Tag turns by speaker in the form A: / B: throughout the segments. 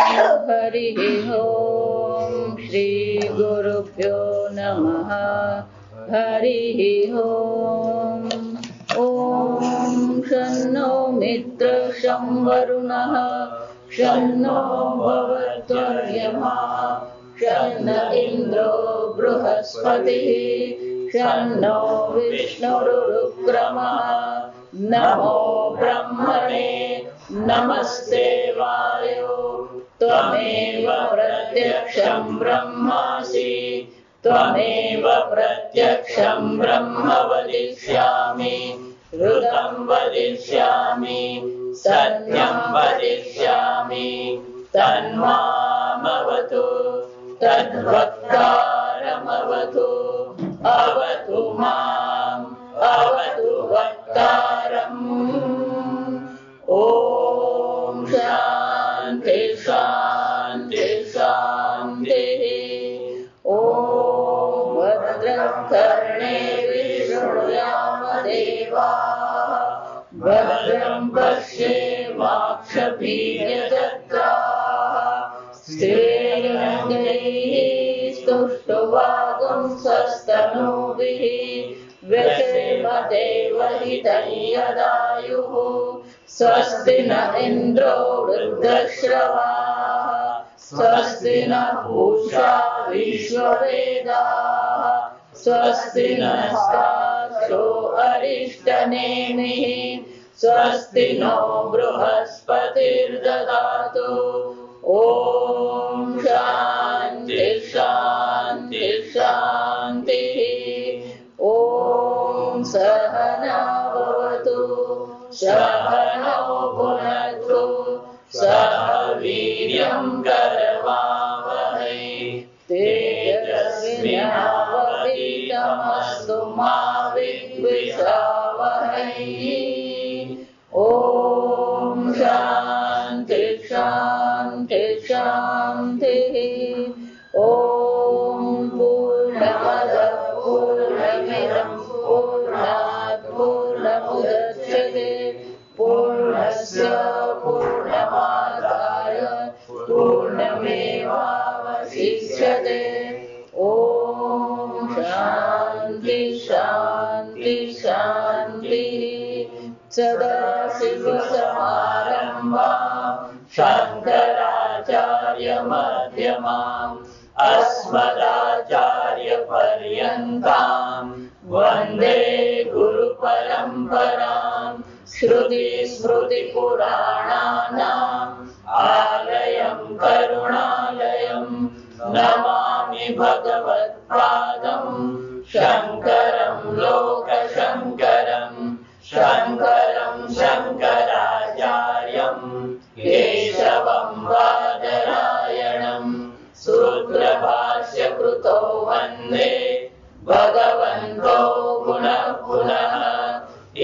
A: हरिः ओम् श्री गुरुभ्यो नमः हरिः ओम् ॐ शन्नो मित्रः शं वरुणः शन्नो भवत्वर्यमा शन्न इन्द्रो बृहस्पतिः शन्नो विष्णुरुक्रमः नमो ब्रह्मणे नमस्ते वायो त्वमेव प्रत्यक्षं ब्रह्मासि त्वमेव प्रत्यक्षं ब्रह्म वदिष्यामि ऋतं वदिष्यामि सत्यं वदिष्यामि तन्मामवतु तद्वक्तारमवतु अवतु माम् अवतु वक्तारम् ॐ शान्ति शान्ति शान्तिः ॐ भद्रकर्णे विष्णुयामदेवाः भद्रं पश्येमाक्षभिर्यजत्राः स्त्रीरङ्गैः स्तुष्टुवागुंसस्तनूभिः व्यसेमदेवहितं यदायुः स्वस्ति न इन्द्रो वृद्धश्रवाः स्वस्ति न पूषा विश्ववेदाः स्वस्ति नस्तार्क्ष्यो अरिष्टनेमिः स्वस्ति नो बृहस्पतिर्ददातु ॐ शान्ति शान्ति शान्तिः ॐ सहना भवतु सहनौ भुनक्तु सह वीर्यं करवावहै तेजस्विनावधीतमस्तु मा विद्विषावहै ॐ शान्ति शान्ति शान्तिः ॐ पूर्णमदः पूर्णमिदं पूर्णात् पूर्णमुदच्यते पूर्णस्य पूर्णमादाय पूर्णमेवावशिष्यते ॐ शान्ति शान्ति शान्तिः सदाशिवसमारम्भां शङ्कराचार्यमध्यमाम् अस्मदाचार्यपर्यन्तां वन्दे गुरुपरम्परां श्रुतिस्मृतिपुराणानाम् आलयं करुणालयं नमामि भगवत्पादं शङ्करं लोकशङ्करं शङ्करं शङ्कराचार्यं केशवं बादरायणं सूत्रभाष्यकृतो वन्दे भगवन्तो पुनः पुनः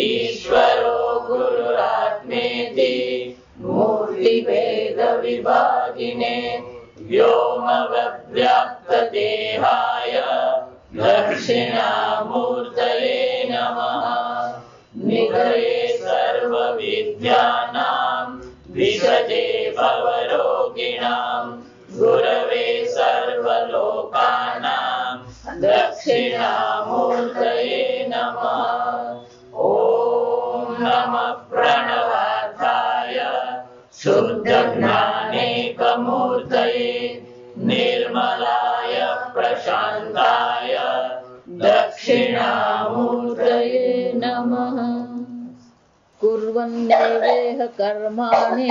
A: ईश्वरो गुरुरात्मेति मूर्तिभेदविभागिने व्योमव्याप्तदेहाय दक्षिणामूर्तये नमः निधये सर्वविद्यानां विषजे भवरोगिणां गुरवे सर्वलोकानां दक्षिणामूर्तये नमः ॐ नमः प्रणवार्थाय शुद्धज्ञानेकमूर्तये निर्मलाय प्रशान्ताय दक्षिणामूर्तये नमः कुर्वन्नेवेह कर्माणि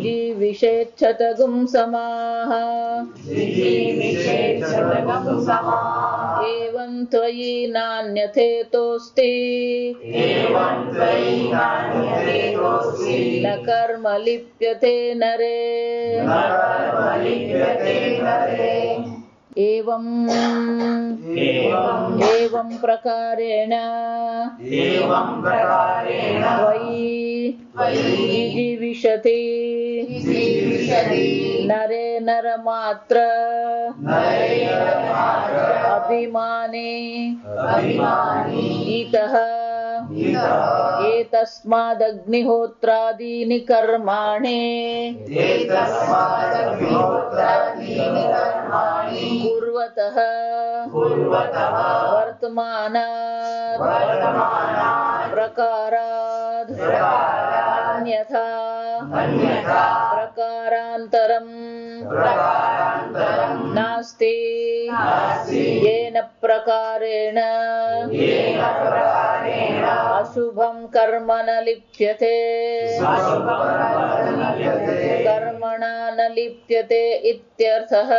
A: जीविषेच्छतगुं समाः एवं त्वयि नान्यथेतोऽस्ति न कर्म लिप्यते नरे एवं प्रकारेण त्वयि जीविषति नरे नरमात्र अभिमाने इतः एतस्मादग्निहोत्रादीनि कर्माणि कुर्वतः वर्तमानात् प्रकाराद् अन्यथा प्रकारान्तरम् नास्ति येन प्रकारेण अशुभं कर्म न लिप्यते कर्मणा न लिप्यते इत्यर्थः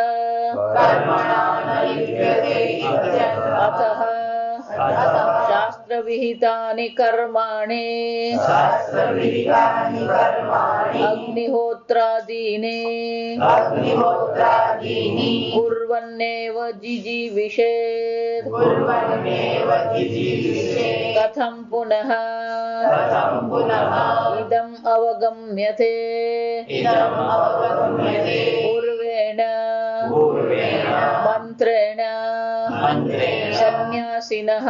A: अतः शास्त्रविहितानि कर्माणि अग्निहोत्रादीनि कुर्वन्नेव जिजीविषेत् कथं पुनः इदम् अवगम्यते पूर्वेण मन्त्रेण सन्न्यासिनः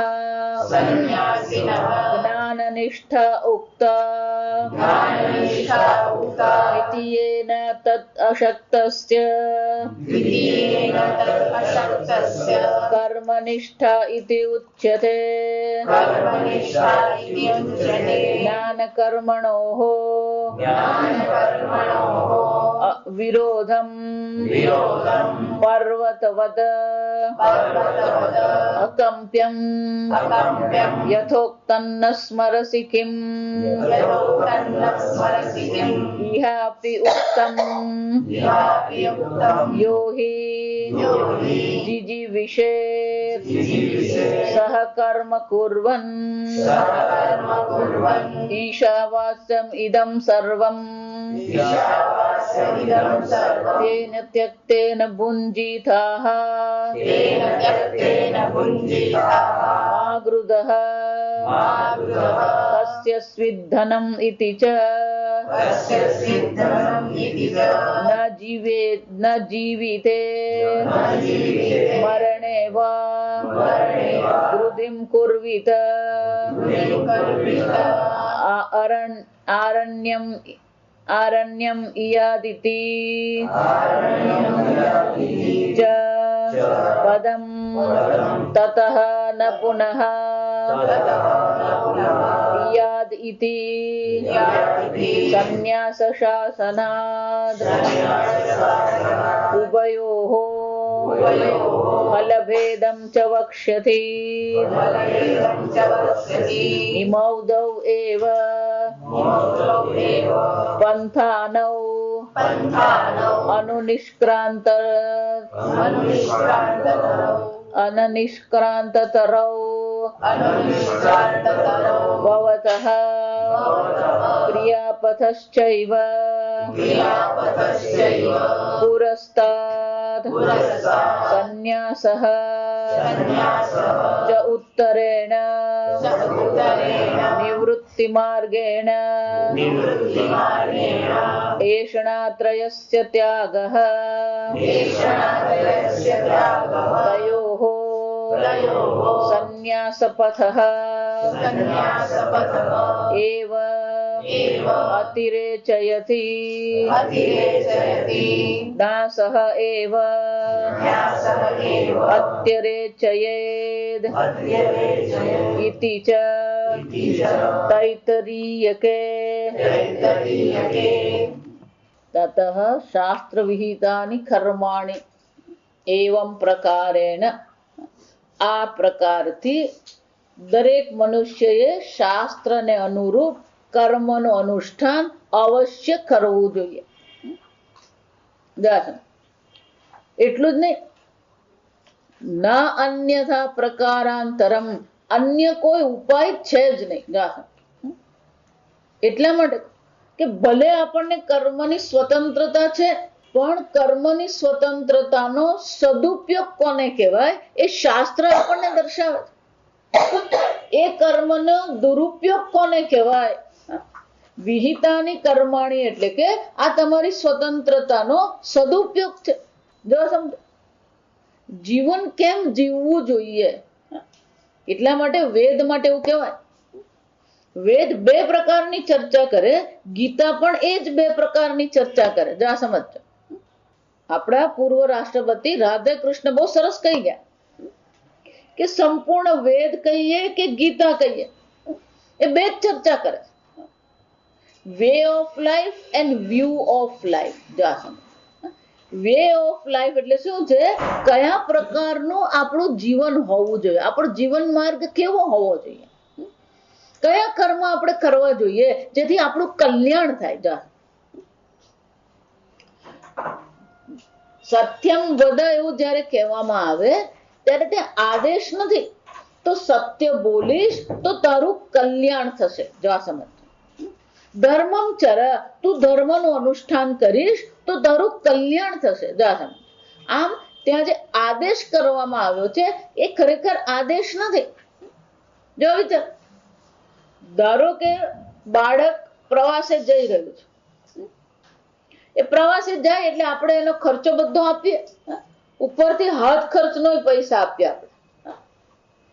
A: ज्ञाननिष्ठा उक्ता इति येन तत् अशक्तस्य कर्मनिष्ठा इति उच्यते ज्ञानकर्मणोः विरोधं पर्वतवद अकम्प्यं यथोक्तं न स्मरसि किम् इहापि उक्तं यो हि जिजीविषेत् सः कर्म कुर्वन् ईशावास्यम् इदं सर्वम् तेन त्यक्तेन भुञ्जीताः आगृदः कस्य स्विद्धनम् इति च न जीविते मरणे वा वृद्धिं कुर्वीत आरण्यम् इयादिति च पदं ततः न पुनः इयाद् इति सन्न्यासशासनाद् उभयोः फलभेदं च वक्ष्यति इमौ द्वौ एव पन्थानौ अननिष्क्रान्ततरौ भवतः क्रियापथश्चैव पुरस्तात् सन्न्यासः च उत्तरेण निवृत्तिमार्गेण ऐषणात्रयस्य त्यागः तयोः सन्न्यासपथः एव अतिरेचयति दासः एव अत्यरेचयेद् इति च तैत्तरीयके। ततः शास्त्रविहितानि कर्माणि एवं પ્રકારેણ આ પ્રકારથી દરેક મનુષ્યએ શાસ્ત્રને અનુરૂપ કર્મનું અનુષ્ઠાન અવશ્ય કરવું જોઈએ. એટલું જ નહીં, ના અન્યથા પ્રકારાંતરમ, અન્ય કોઈ ઉપાય છે જ નહીં. એટલા માટે કે ભલે આપણને કર્મની સ્વતંત્રતા છે, પણ કર્મની સ્વતંત્રતાનો સદુપયોગ કોને કહેવાય એ શાસ્ત્ર આપણને દર્શાવે છે. એ કર્મનો દુરુપયોગ કોને કહેવાય? વિહિતાની કર્માણી એટલે કે આ તમારી સ્વતંત્રતાનો સદુપયોગ છે. જો સમજો જીવન કેમ જીવવું જોઈએ એટલા માટે વેદ માટે એવું કહેવાય વેદ બે પ્રકારની ચર્ચા કરે, ગીતા પણ એ જ બે પ્રકારની ચર્ચા કરે. જો આ સમજજો. આપણા પૂર્વ રાષ્ટ્રપતિ રાધે કૃષ્ણ બહુ સરસ કહી ગયા કે સંપૂર્ણ વેદ કહીએ કે ગીતા કહીએ, એ બે જ ચર્ચા કરે. Way of life and view of life. જો આ સમજ. વે ઓફ લાઈફ એટલે શું છે? કયા પ્રકારનું આપણું જીવન હોવું જોઈએ, આપણો જીવન માર્ગ કેવો હોવો જોઈએ, કયા કર્મ આપણે કરવા જોઈએ જેથી આપણું કલ્યાણ થાય. સત્યમ વદ એવું જયારે કહેવામાં આવે ત્યારે તે આદેશ નથી. તો સત્ય બોલીશ તો તારું કલ્યાણ થશે. જો આ સમજ. ધર્મમ ચર, તું ધર્મનું અનુષ્ઠાન કરીશ તો તારું કલ્યાણ થશે. જો આ સમજ. આમ ત્યાં જે આદેશ કરવામાં આવ્યો છે એ ખરેખર આદેશ નથી. જો વિચાર, ધારો કે બાળક પ્રવાસે જઈ રહ્યું છે, એ પ્રવાસે જાય એટલે આપણે એનો ખર્ચો બધો આપીએ, ઉપરથી હાથ ખર્ચનો પૈસા આપીએ આપણે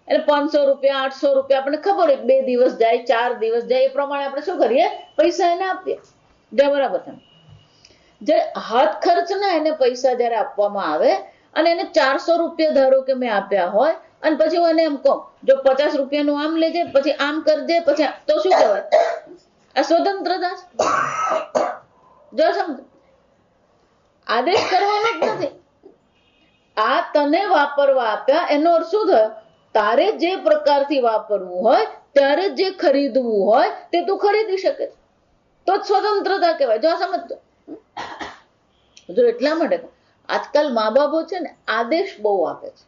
A: એને 500 રૂપિયા 800 રૂપિયા આપણને ખબર હોય 2 દિવસ જાય 4 દિવસ જાય એ પ્રમાણે આપણે શું કરીએ? પૈસા એને આપીએ. બરાબર છે. જ્યારે હાથ ખર્ચના એને પૈસા જયારે આપવામાં આવે અને એને 400 રૂપિયા ધારો કે મેં આપ્યા હોય અને પછી હું એને એમ કહું જો 50 રૂપિયાનું આમ લેજે, પછી આમ કરજે, પછી તો શું કહેવાય? આ સ્વતંત્રતા. જો સમજ, આદેશ કરવાનો જ નથી. આ તને વાપરવા આપ્યા એનો અર્થ શું થયો? તારે જે પ્રકારથી વાપરવું હોય ત્યારે જે ખરીદવું હોય તે તું ખરીદી શકે, તો જ સ્વતંત્રતા કહેવાય. જો સમજજો. જો એટલા માટે આજકાલ મા બાપો છે ને આદેશ બહુ આપે છે.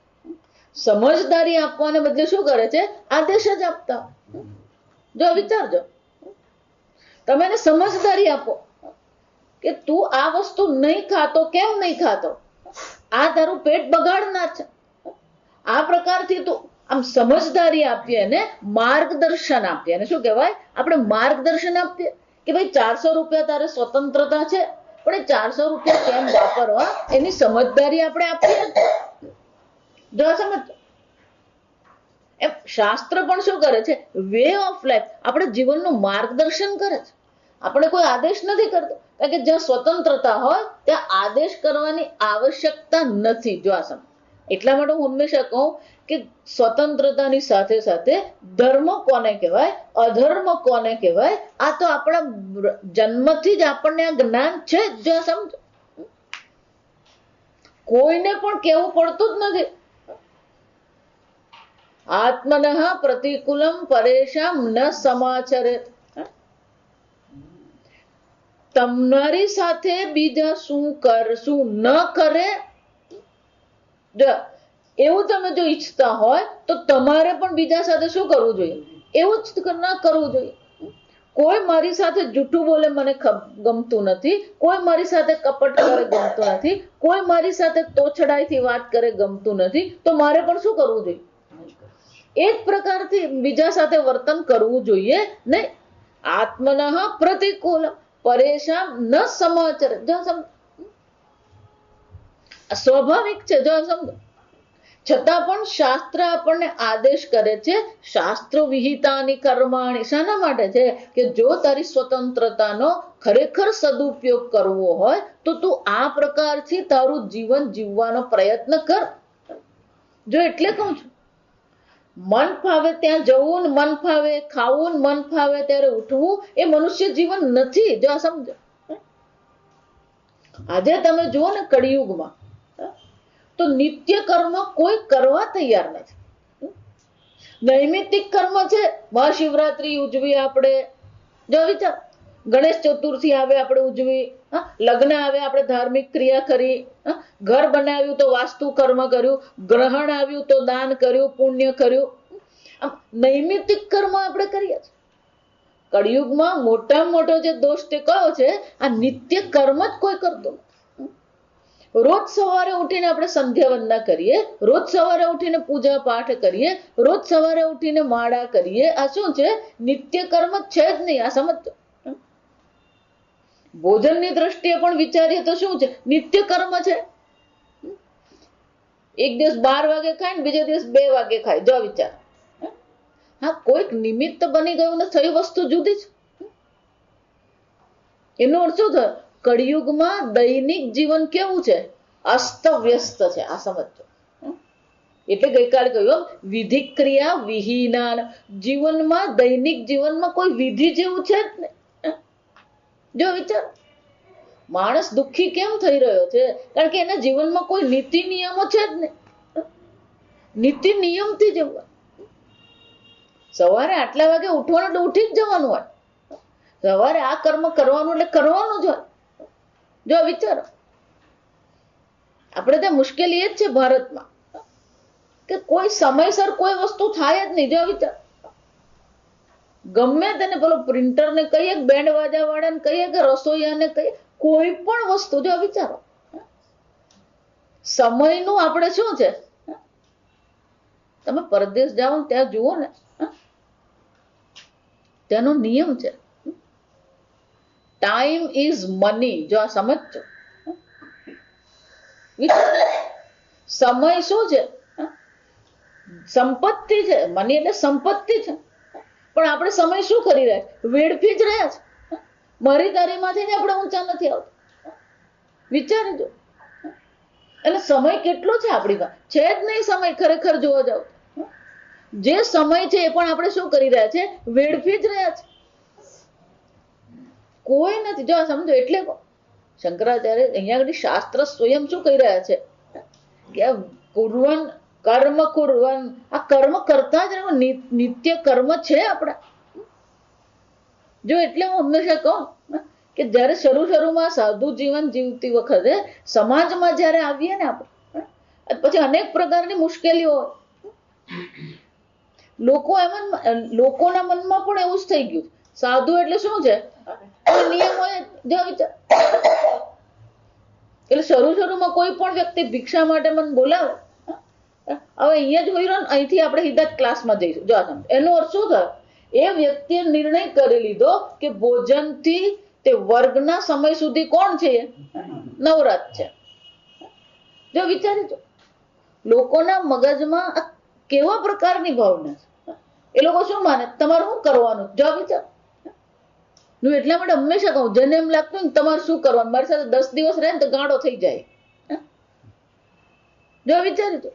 A: સમજદારી આપવાને બદલે શું કરે છે? આદેશ જ આપતા. જો વિચારજો, તમે એને સમજદારી આપો કે તું આ વસ્તુ નહીં ખાતો. કેમ નહીં ખાતો? આ તારું પેટ બગાડનાર છે. આ પ્રકારથી તું આમ સમજદારી આપીએ ને માર્ગદર્શન આપીએ. અને શું કહેવાય? આપણે માર્ગદર્શન આપીએ કે ભાઈ 400 રૂપિયા તારે સ્વતંત્રતા છે, પણ એ 400 રૂપિયા કેમ વાપરવા એની સમજદારી આપણે આપીએ. જો સમજ. એમ શાસ્ત્ર પણ શું કરે છે? વે ઓફ લાઈફ, આપણે જીવનનું માર્ગદર્શન કરે છે. આપણે કોઈ આદેશ નથી કરતો, કારણ કે જ્યાં સ્વતંત્રતા હોય ત્યાં આદેશ કરવાની આવશ્યકતા નથી. જો આ સમજ. એટલા માટે હું હંમેશા કહું કે સ્વતંત્રતાની સાથે સાથે ધર્મ કોને કહેવાય, અધર્મ કોને કહેવાય, આ તો આપણા જન્મથી જ આપણને આ જ્ઞાન છે જ. જો સમજ. કોઈને પણ કહેવું પડતું જ નથી. આત્મનઃ પ્રતિકૂલમ પરેશામ ન સમાચરે. તમારી સાથે બીજા શું ન કરે, એવું તમે જો ઈચ્છતા હોય તો તમારે પણ બીજા સાથે શું કરવું જોઈએ? એવું જ ના કરવું જોઈએ. કોઈ મારી સાથે જૂઠું બોલે મને ગમતું નથી, કોઈ મારી સાથે કપટ કરે ગમતું નથી, કોઈ મારી સાથે તોછડાઈથી વાત કરે ગમતું નથી, તો મારે પણ શું કરવું જોઈએ? એ જ પ્રકારથી બીજા સાથે વર્તન કરવું જોઈએ નહીં. આત્મનઃ પ્રતિકૂલ પરેશાન ન સમાચર. જો સમજ, સ્વાભાવિક છે. જો સમજો. છતાં પણ શાસ્ત્ર આપણને આદેશ કરે છે, શાસ્ત્ર વિહિતાની કર્માણી. શાના માટે છે? કે જો તારી સ્વતંત્રતાનો ખરેખર સદુપયોગ કરવો હોય તો તું આ પ્રકારથી તારું જીવન જીવવાનો પ્રયત્ન કર. જો એટલે કહું છું, મન ફાવે ત્યાં જવું ને મન ફાવે ખાવું ને મન ફાવે ત્યારે ઉઠવું એ મનુષ્ય જીવન નથી. જો સમજો. આજે તમે જુઓ ને કળિયુગમાં તો નિત્ય કર્મ કોઈ કરવા તૈયાર નથી. નૈમિતિક કર્મ છે. મહાશિવરાત્રી ઉજવી આપણે, જો વિચાર, ગણેશ ચતુર્થી આવે આપણે ઉજવી, લગ્ન આવે આપણે ધાર્મિક ક્રિયા કરી, ઘર બનાવ્યું તો વાસ્તુ કર્મ કર્યું, ગ્રહણ આવ્યું તો દાન કર્યું, પુણ્ય કર્યું. આમ નૈમિતિક કર્મ આપણે કરીએ છીએ. કળિયુગમાં મોટામાં મોટો જે દોષ તે કયો છે? આ નિત્ય કર્મ જ કોઈ કરતો નથી. રોજ સવારે ઉઠીને આપણે સંધ્યા વંદના કરીએ, રોજ સવારે ઉઠીને પૂજા પાઠ કરીએ, રોજ સવારે ઉઠીને માળા કરીએ. આ શું છે? નિત્ય કર્મ છે જ નહીં. આ સમજતો. ભોજનની દ્રષ્ટિએ પણ વિચારીએ તો શું છે? નિત્ય કર્મ છે. એક દિવસ 12 વાગે ખાય ને બીજે દિવસ 2 વાગે ખાય. જો વિચાર. હા, કોઈક નિમિત્ત બની ગયું ને થઈ વસ્તુ જુદી છે. એનો અર્થ શું થયો? કળિયુગમાં દૈનિક જીવન કેવું છે? અસ્ત વ્યસ્ત છે. આ સમજો. એટલે ગઈકાલે કહ્યું વિધિ ક્રિયા વિહીના જીવનમાં, દૈનિક જીવનમાં કોઈ વિધિ જેવું છે જ ને. જો વિચાર, માણસ દુઃખી કેમ થઈ રહ્યો છે? કારણ કે એના જીવનમાં કોઈ નીતિ નિયમો છે જ ને. નીતિ નિયમથી જવું. સવારે આટલા વાગે ઉઠવાનું એટલે ઉઠી જ જવાનું હોય. સવારે આ કર્મ કરવાનું એટલે કરવાનું જ હોય. જો વિચારો, આપણે ત્યાં મુશ્કેલી એ જ છે ભારતમાં કે કોઈ સમયસર કોઈ વસ્તુ થાય જ નહીં. જો વિચાર, ગમે તેને પેલો પ્રિન્ટરને કહીએ, બેન્ડ વાજા વાળાને કહીએ કે રસોઈયાને કહીએ, કોઈ પણ વસ્તુ, જો વિચારો, સમયનું આપણે શું છે? તમે પરદેશ જાઓ ને ત્યાં જુઓ ને, તેનો નિયમ છે ટાઈમ ઇઝ મની. જો આ સમજજો, સમય શું છે? સંપત્તિ છે. મની એટલે સંપત્તિ છે. પણ આપણે સમય શું કરી રહ્યા? વેડફી જ રહ્યા છે. મારી તારીમાંથી જ આપણે ઊંચા નથી આવતા. વિચારજો. એટલે સમય કેટલો છે આપણી પાસે? છે જ નહીં સમય. ખરેખર જોવા જાવ, જે સમય છે એ પણ આપણે શું કરી રહ્યા છે? વેડફી જ રહ્યા છે. કોઈ નથી. જો સમજો, એટલે શંકરાચાર્ય અહીંયા આગળ શાસ્ત્ર સ્વયં શું કહી રહ્યા છે કે કુર્વન કર્મ કુર્વન, આ કર્મ કરતા જ રહેવું. નિત્ય કર્મ છે આપણા. જો એટલે હું હંમેશા કહું કે જયારે શરૂમાં સાધુ જીવન જીવતી વખતે સમાજમાં જયારે આવીએ ને આપણે, પછી અનેક પ્રકારની મુશ્કેલીઓ હોય. લોકોના મનમાં પણ એવું જ થઈ ગયું. સાધુ એટલે શું છે? નિયમ હોય. જો વિચાર, એટલે શરૂમાં કોઈ પણ વ્યક્તિ ભિક્ષા માટે મને બોલાવે, હવે અહીંયા જ હોય રહ્યો ને, અહીંથી આપણે સીધા જ ક્લાસમાં જઈશું. જો એનો અર્થ શું થયો? એ વ્યક્તિએ નિર્ણય કરી લીધો કે ભોજનથી તે વર્ગના સમય સુધી કોણ છે? નવરાત છે. જો વિચારી, લોકોના મગજમાં કેવા પ્રકારની ભાવના છે? એ લોકો શું માને? તમારે શું કરવાનું? જો વિચાર, હું એટલા માટે હંમેશા કહું, જેને એમ લાગતું ને તમારે શું કરવાનું, મારી સાથે 10 દિવસ રહે ને તો ગાંડો થઈ જાય. જો વિચારી,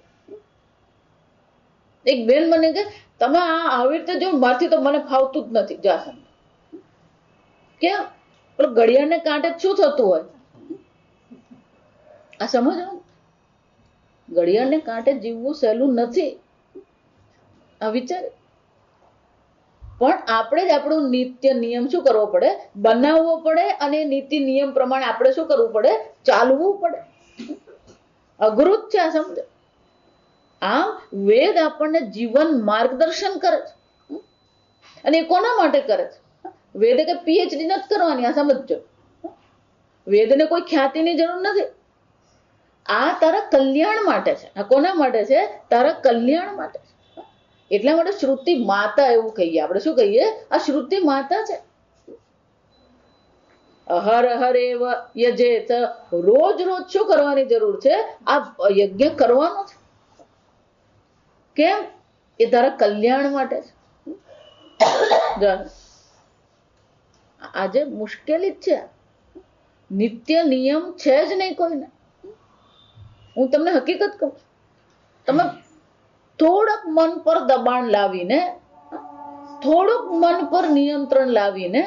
A: એક બેન મને કે તમે આવી રીતે જો, મારથી તો મને ફાવતું જ નથી. જા સમજ, કેમ? પેલો ઘડિયાળને કાંઠે શું થતું હોય? આ સમજો, ઘડિયાળને કાંઠે જીવવું સહેલું નથી. આ વિચાર. પણ આપણે જ આપણું નિત્ય નિયમ શું કરવો પડે? બનાવવો પડે. અને નીતિ નિયમ પ્રમાણે આપણે શું કરવું પડે? ચાલવું પડે. અઘરું જ છે. આ સમજો. આમ વેદ આપણને જીવન માર્ગદર્શન કરે છે. અને એ કોના માટે કરે છે? વેદે કે પીએચડી નથી કરવાની. આ સમજો, વેદને કોઈ ખ્યાતિની જરૂર નથી. આ તારા કલ્યાણ માટે છે. આ કોના માટે છે? તારા કલ્યાણ માટે છે. એટલા માટે શ્રુતિ માતા એવું કહીએ આપણે. શું કહીએ? આ શ્રુતિ માતા છે. હર હરેવ યજેત, રોજ શું કરવાની જરૂર છે? આ યજ્ઞ કરવાનો છે. કેમ? એ તારા કલ્યાણ માટે છે. આજે મુશ્કેલી જ છે. નિત્ય નિયમ છે જ નહીં કોઈને. હું તમને હકીકત કહું, તમે થોડુંક મન પર દબાણ લાવીને, થોડુંક મન પર નિયંત્રણ લાવીને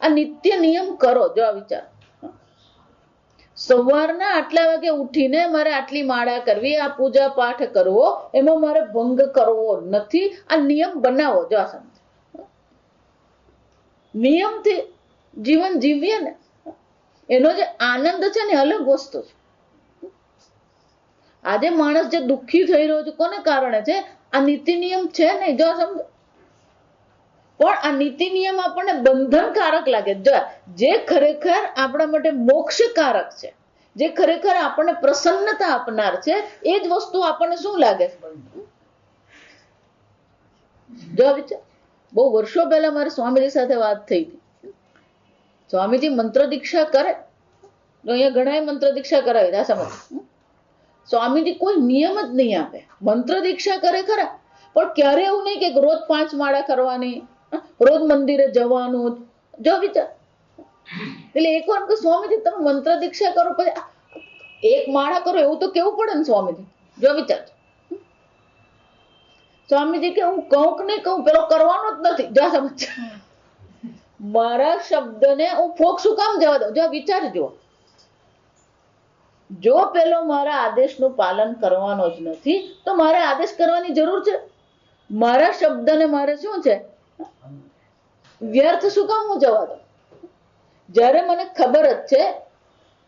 A: આ નિત્ય નિયમ કરો. જો આ વિચાર, સવારના આટલા વાગે ઉઠીને મારે આટલી માળા કરવી, આ પૂજા પાઠ કરવો, એમાં મારે ભંગ કરવો નથી. આ નિયમ બનાવો. જો આ સમજ, નિયમથી જીવન જીવીએ ને, એનો જે આનંદ છે ને અલગ વસ્તુ છે. આજે માણસ જે દુઃખી થઈ રહ્યો છે કોને કારણે છે? આ નીતિ નિયમ છે નહીં. જો સમજો, પણ આ નીતિ નિયમ આપણને બંધનકારક લાગે. જે ખરેખર આપણા માટે મોક્ષકારક છે, જે ખરેખર આપણને પ્રસન્નતા આપનાર છે, એ જ વસ્તુ આપણને શું લાગે? જો વિચાર, બહુ વર્ષો પહેલા મારે સ્વામીજી સાથે વાત થઈ હતી. સ્વામીજી મંત્ર દીક્ષા કરે, અહીંયા ઘણા મંત્ર દીક્ષા કરાવી. આ સમજ, સ્વામીજી કોઈ નિયમ જ નહીં આપે. મંત્ર દીક્ષા કરે ખરા, પણ ક્યારે એવું નહીં કે રોજ 5 માળા કરવાની, રોજ મંદિરે જવાનું. જો વિચાર, એટલે એક વાર સ્વામીજી તમે મંત્ર દીક્ષા કરો પછી 1 માળા કરો એવું તો કેવું પડે ને સ્વામીજી. જો વિચાર, સ્વામીજી કે હું કહું કે નહીં કહું, પેલો કરવાનો જ નથી. જો સમજ, મારા શબ્દને હું ફોક શું કામ જવા દઉં? જો વિચારજો, જો પેલો મારા આદેશનું પાલન કરવાનો જ નથી તો મારે આદેશ કરવાની જરૂર છે? મારા શબ્દને મારે શું છે, વ્યર્થ શું કામ હું જવા દઉં? જ્યારે મને ખબર જ છે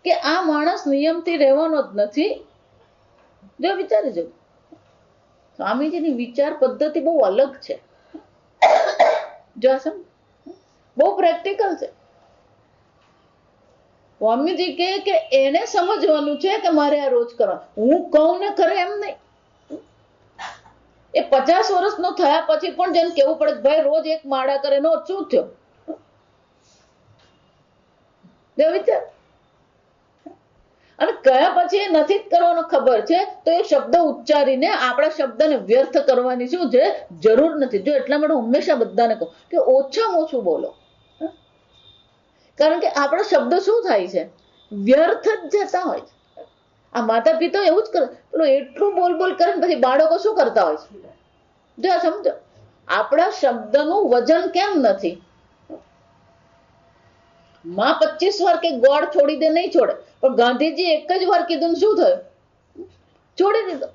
A: કે આ માણસ નિયમથી રહેવાનો જ નથી. જો વિચારજો, સ્વામીજીની વિચાર પદ્ધતિ બહુ અલગ છે. જો સમ બહુ પ્રેક્ટિકલ છે. સ્વામીજી કે એને સમજવાનું છે કે મારે આ રોજ કરવાનું. હું કહું ને કરે એમ નહીં. એ 50 વર્ષનો થયા પછી પણ જેને કેવું પડે કે ભાઈ રોજ 1 માળા કરે, નો શું થયો? વિચાર, અને કયા પછી એ નથી જ કરવાનો ખબર છે તો એ શબ્દ ઉચ્ચારીને આપણા શબ્દને વ્યર્થ કરવાની શું છે, જરૂર નથી. જો એટલા માટે હંમેશા બધાને કહું કે ઓછામાં ઓછું બોલો. કારણ કે આપણા શબ્દ શું થાય છે, વ્યર્થ જ જતા હોય છે. આ માતા પિતા એવું જ કરે, પેલું એટલું બોલ બોલ કરે ને પછી બાળકો શું કરતા હોય છે? જો સમજો, આપણા શબ્દનું વજન કેમ નથી? માં 25 વાર કે ગોળ છોડી દે, નહીં છોડે, પણ ગાંધીજી એક જ વાર કીધું શું થયું? છોડી દીધો.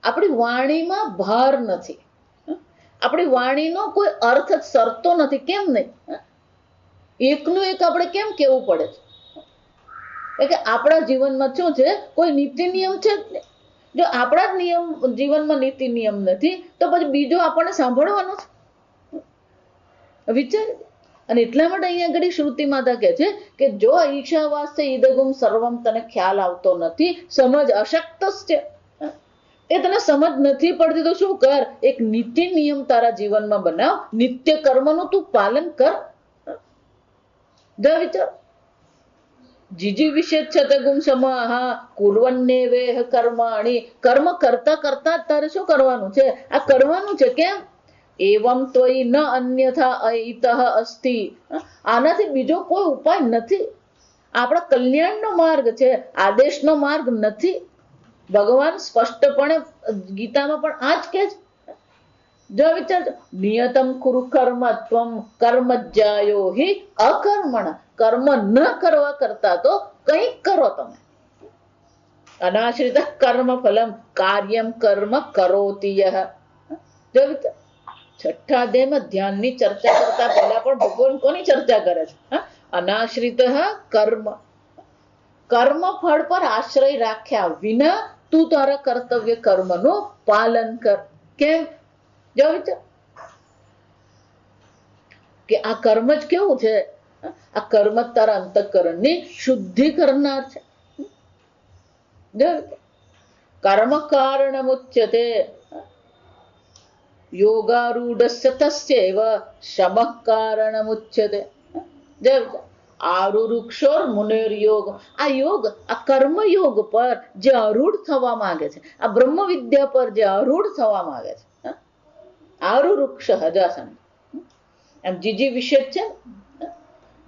A: આપણી વાણીમાં ભાર નથી, આપણી વાણીનો કોઈ અર્થ સરતો નથી. કેમ નહીં? એકનું એક આપણે કેમ કેવું પડે છે? કે આપણા જીવનમાં શું છે, કોઈ નીતિ નિયમ છે જ નહીં. જો આપણા જ નિયમ જીવનમાં નીતિ નિયમ નથી તો પછી બીજો આપણને સાંભળવાનો છે? વિચાર. અને એટલા માટે અહીંયા આગળ શ્રુતિ માતા કહે છે કે જો ઈશાવાસ્ય ઈદગુમ સર્વમ તને ખ્યાલ આવતો નથી, સમજ અશક્ત છે, એ તને સમજ નથી પડતી તો શું કર, એક નીતિ નિયમ તારા જીવનમાં બનાવ, નિત્ય કર્મનું તું પાલન કર. જો વિચાર, જીજી વિશે છતગુમ સમાહા કુર્વન્ને વેહ કર્માણી. કર્મ કરતા કરતા તારે શું કરવાનું છે? આ કરવાનું છે. કેમ? એવમ ત્વયી ન અન્યથા અહિતઃ અસ્તિ. આનાથી બીજો કોઈ ઉપાય નથી. આપણા કલ્યાણનો માર્ગ છે, આદેશનો માર્ગ નથી. ભગવાન સ્પષ્ટપણે ગીતામાં પણ આ જ કહે છે. જો વિચારજો, નિયતમ કુરુ કર્મત્વમ કર્મજ્જાયો હિ અકર્મણ. કર્મ ન કરવા કરતા તો કંઈક કરો તમે. અનાશ્રિત કર્મ ફલમ કાર્યમ કર્મ કરોતિ યહ. જો વિચાર, 6ઠા અધ્યાયમાં ધ્યાનની ચર્ચા કરતા પહેલા પણ ભગવાન કોની ચર્ચા કરે છે? અનાશ્રિત કર્મ. કર્મ ફળ પર આશ્રય રાખ્યા વિના તું તારા કર્તવ્ય કર્મનું પાલન કર. કેમ? જો વિચાર, કે આ કર્મ જ કેવું છે, આ કર્મ તારા અંતઃકરણની શુદ્ધિ કરનાર છે. જો કર્મ કારણમુચ્યતે યોગારૂઢસ્ય તસ્યૈવ શમઃ કારણમુચ્યતે. જો આરુરુક્ષોર મુનિર યોગ. આ યોગ, આ કર્મ યોગ પર જે આરૂઢ થવા માંગે છે, આ બ્રહ્મ વિદ્યા પર જે આરૂઢ થવા માંગે છે, આરુરુક્ષ હજાસન. એમ જીજી વિશે છે.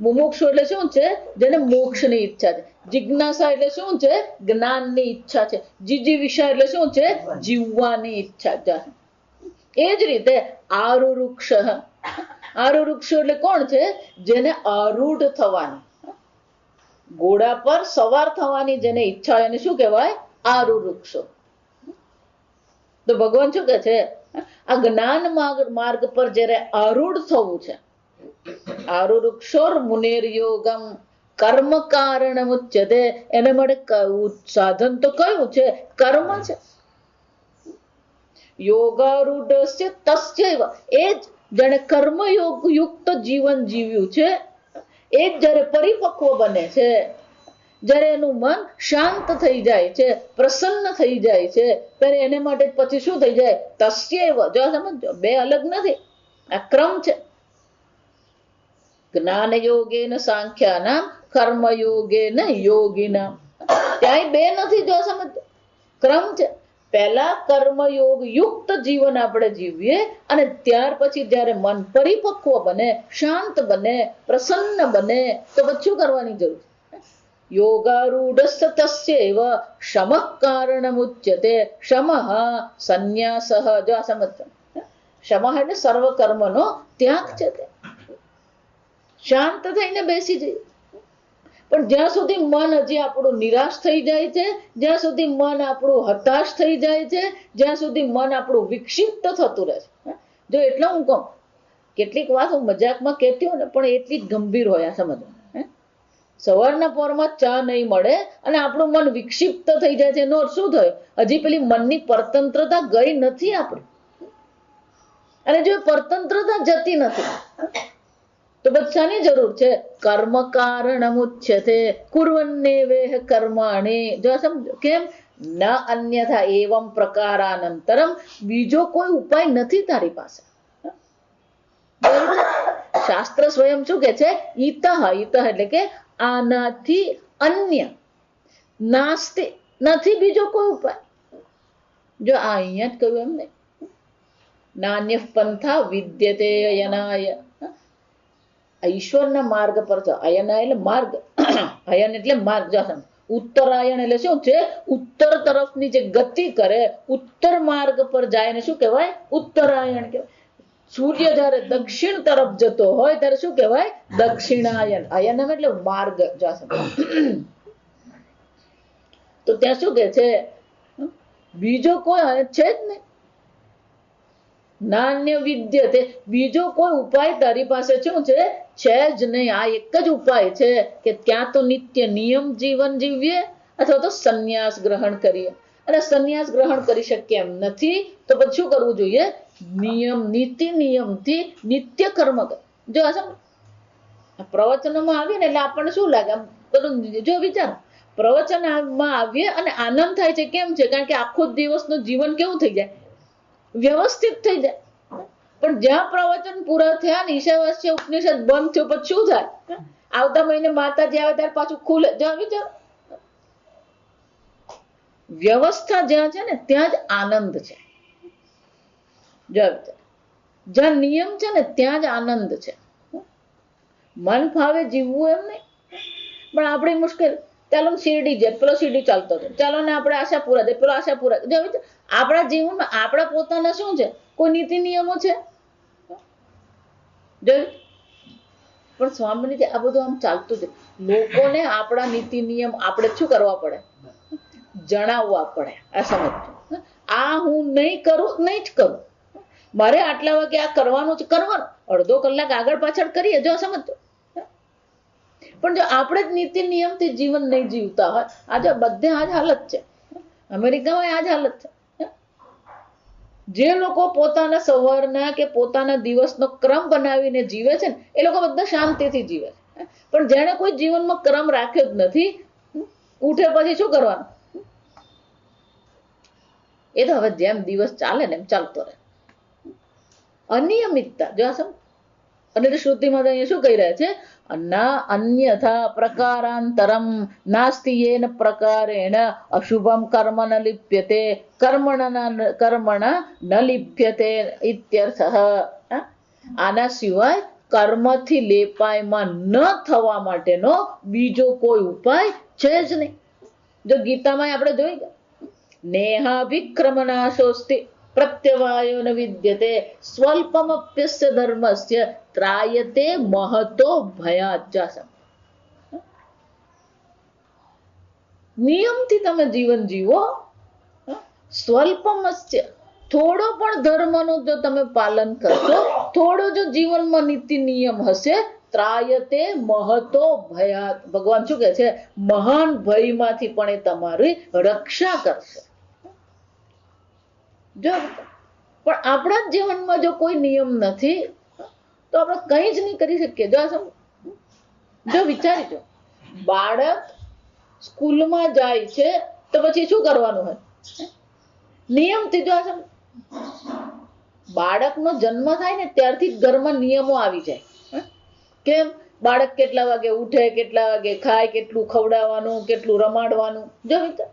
A: મુમુક્ષુ એટલે શું છે? જેને મોક્ષની ઈચ્છા છે. જિજ્ઞાસા એટલે શું છે? જ્ઞાનની ઈચ્છા છે. જીજી વિષય એટલે શું છે? જીવવાની ઈચ્છા. એ જ રીતે આરુરુક્ષ. આરુરુક્ષ એટલે કોણ છે? જેને આરૂઢ થવાની, ઘોડા પર સવાર થવાની જેને ઈચ્છા હોય એને શું કહેવાય? આરુરુક્ષો. તો ભગવાન શું કહે છે? આ જ્ઞાન માર્ગ પર જ્યારે આરૂઢ થવું છે, આરુરુક્ષોર મુનેર યોગમ કર્મ કારણમુચ્યતે. એને માટે સાધન તો કયું છે? કર્મ છે. યોગારૂઢસ્ય તસ્યૈવ. એ જ જેને કર્મયોગ યુક્ત જીવન જીવ્યું છે, એ જ જ્યારે પરિપક્વ બને છે, જ્યારે એનું મન શાંત થઈ જાય છે, પ્રસન્ન થઈ જાય છે, ત્યારે એને માટે પછી શું થઈ જાય? તસ્યૈવ. જો સમજો, બે અલગ નથી, આ ક્રમ છે. જ્ઞાન યોગેન સાંખ્યાનામ કર્મયોગેન યોગિનામ. ત્યાંય બે નથી. જો સમજો, ક્રમ છે. પહેલા કર્મયોગ યુક્ત જીવન આપણે જીવીએ અને ત્યાર પછી જ્યારે મન પરિપક્વ બને, શાંત બને, પ્રસન્ન બને, તો પછી શું કરવાની જરૂર છે? યોગારૂઢસ્ય તસ્યૈવ શમઃ કારણમુચ્યતે શમઃ સંન્યાસઃ. જો આ સમજજો, શમઃ એટલે સર્વ કર્મનો ત્યાગ છે. તે શાંત થઈને બેસી જઈએ. પણ જ્યાં સુધી મન હજી આપણું નિરાશ થઈ જાય છે, જ્યાં સુધી મન આપણું હતાશ થઈ જાય છે, જ્યાં સુધી મન આપણું વિક્ષિપ્ત થતું રહે છે. જો એટલે હું કહું, કેટલીક વાત હું મજાકમાં કહેતી હોય ને, પણ એટલી જ ગંભીર હોય. આ સમજો, સવારના પોરમાં ચા નહીં મળે અને આપણું મન વિક્ષિપ્ત થઈ જાય છે, એનો શું થયો? હજી પેલી મનની પરતંત્રતા ગઈ નથી આપણી. અને જો પરતંત્રતા જતી નથી તો બધાની જરૂર છે. કર્મ કારણમુચ્યતે કુર્વન્નેવેહ કર્માણિ. જો સમજો, કેમ? ન અન્યથા એવમ પ્રકારાનંતરમ. બીજો કોઈ ઉપાય નથી તારી પાસે. શાસ્ત્ર સ્વયં શું કે છે? ઈતઃ. ઈતઃ એટલે કે આનાથી અન્ય નાસ્તિ, નથી બીજો કોઈ ઉપાય. જો આ અહીંયા જ કહ્યું એમ નહીં. નાન્ય પંથા વિદ્યતે અયનાય. ઈશ્વરના માર્ગ પર છો. અયનાય એટલે માર્ગ, અયન એટલે માર્ગ. ઉત્તરાયણ એટલે શું છે? ઉત્તર તરફની જે ગતિ કરે, ઉત્તર માર્ગ પર જાય ને શું કહેવાય? ઉત્તરાયણ કહેવાય. સૂર્ય જયારે દક્ષિણ તરફ જતો હોય ત્યારે શું કહેવાય? દક્ષિણાયન. અયનમ એટલે માર્ગ. તો ત્યાં શું કે છે? બીજો કોઈ છે જ નહીં. નાન્ય વિદ્યતે, બીજો કોઈ ઉપાય તારી પાસે શું છે? છે જ નહીં. આ એક જ ઉપાય છે કે ક્યાં તો નિત્ય નિયમ જીવન જીવીએ અથવા તો સંન્યાસ ગ્રહણ કરીએ. અને સંન્યાસ ગ્રહણ કરી શકીએ એમ નથી તો પછી શું કરવું જોઈએ? નિયમ, નીતિ નિયમથી નિત્ય કર્મ કર. જો આ પ્રવચનમાં આવીએ ને એટલે આપણને શું લાગે? જો વિચાર, પ્રવચનમાં આવીએ અને આનંદ થાય છે. કેમ છે? કારણ કે આખો દિવસનું જીવન કેવું થઈ જાય? વ્યવસ્થિત થઈ જાય. પણ જ્યાં પ્રવચન પૂરા થયા ને, ઈશાવાસ્ય ઉપનિષદ બંધ થયો, પછી શું થાય? આવતા મહિને માતાજી આવે ત્યારે પાછું ખુલે. જ્યાં વિચાર, વ્યવસ્થા જ્યાં છે ને ત્યાં જ આનંદ છે. જ્યાં નિયમ છે ને ત્યાં જ આનંદ છે. મન ફાવે જીવવું એમ નહીં. પણ આપણી મુશ્કેલ, ચાલો શિરડી જાય, પેલો શિરડી ચાલતો હતો, ચાલો ને આપણે આશાપુરા જાય, પેલો આશાપુરા. આપણા જીવનમાં આપણા પોતાના શું છે? કોઈ નીતિ નિયમો છે? પણ સ્વામીજી આ બધું આમ ચાલતું છે. લોકોને આપણા નીતિ નિયમ આપણે શું કરવા પડે? જણાવવા પડે. આ સમજો, આ હું નહીં કરું, નહીં જ કરું. મારે આટલા વાગે આ કરવાનું છે, કરવાનું. અડધો કલાક આગળ પાછળ કરીએ. જો સમજો, પણ જો આપણે જ નીતિ નિયમથી જીવન નહીં જીવતા હોય, આજે બધે આ જ હાલત છે. અમેરિકામાં આ જ હાલત છે. જે લોકો પોતાના સવારના કે પોતાના દિવસનો ક્રમ બનાવીને જીવે છે ને, એ લોકો બધા શાંતિથી જીવે છે. પણ જેણે કોઈ જીવનમાં ક્રમ રાખ્યો જ નથી, ઉઠે પછી શું કરવાનું? એ તો હવે જેમ દિવસ ચાલે ને એમ ચાલતો રહે. અનિયમિતતા. જો સમ, અને શ્રુતિમાં અહીંયા શું કહી રહ્યા છે? ના અન્યથા પ્રકારાંતરમ નાસ્તિ યેન પ્રકારેણ અશુભમ કર્મ ન લિપ્યતે કર્મણા ન લિપ્યતે ઇત્યર્થઃ. આના સિવાય કર્મથી લેપાયમાં ન થવા માટેનો બીજો કોઈ ઉપાય છે જ નહીં. જો ગીતામાં આપણે જોઈ ગયા, નેહાભિક્રમનાશોસ્તિ પ્રત્યવાયો ન વિદ્યતે સ્વલ્પમપ્યસ્ય ધર્મસ્ય ત્રાયતે મહતો ભયાત. નિયમથી તમે જીવન જીવો. સ્વલ્પમસ્ય, થોડો પણ ધર્મનું જો તમે પાલન કરશો, થોડો જો જીવનમાં નીતિ નિયમ હશે, ત્રાયતે મહતો ભયાત. ભગવાન શું કહે છે? મહાન ભયમાંથી પણ એ તમારી રક્ષા કરશે. જો પણ આપણા જીવનમાં જો કોઈ નિયમ નથી તો આપણે કંઈ જ નહીં કરી શકીએ. જો વિચારી જો, બાળક સ્કૂલમાં જાય છે તો પછી શું કરવાનું હોય? નિયમથી. જો બાળકનો જન્મ થાય ને ત્યારથી જ ઘરમાં નિયમો આવી જાય. કેમ? બાળક કેટલા વાગે ઉઠે, કેટલા વાગે ખાય, કેટલું ખવડાવવાનું, કેટલું રમાડવાનું. જો વિચાર,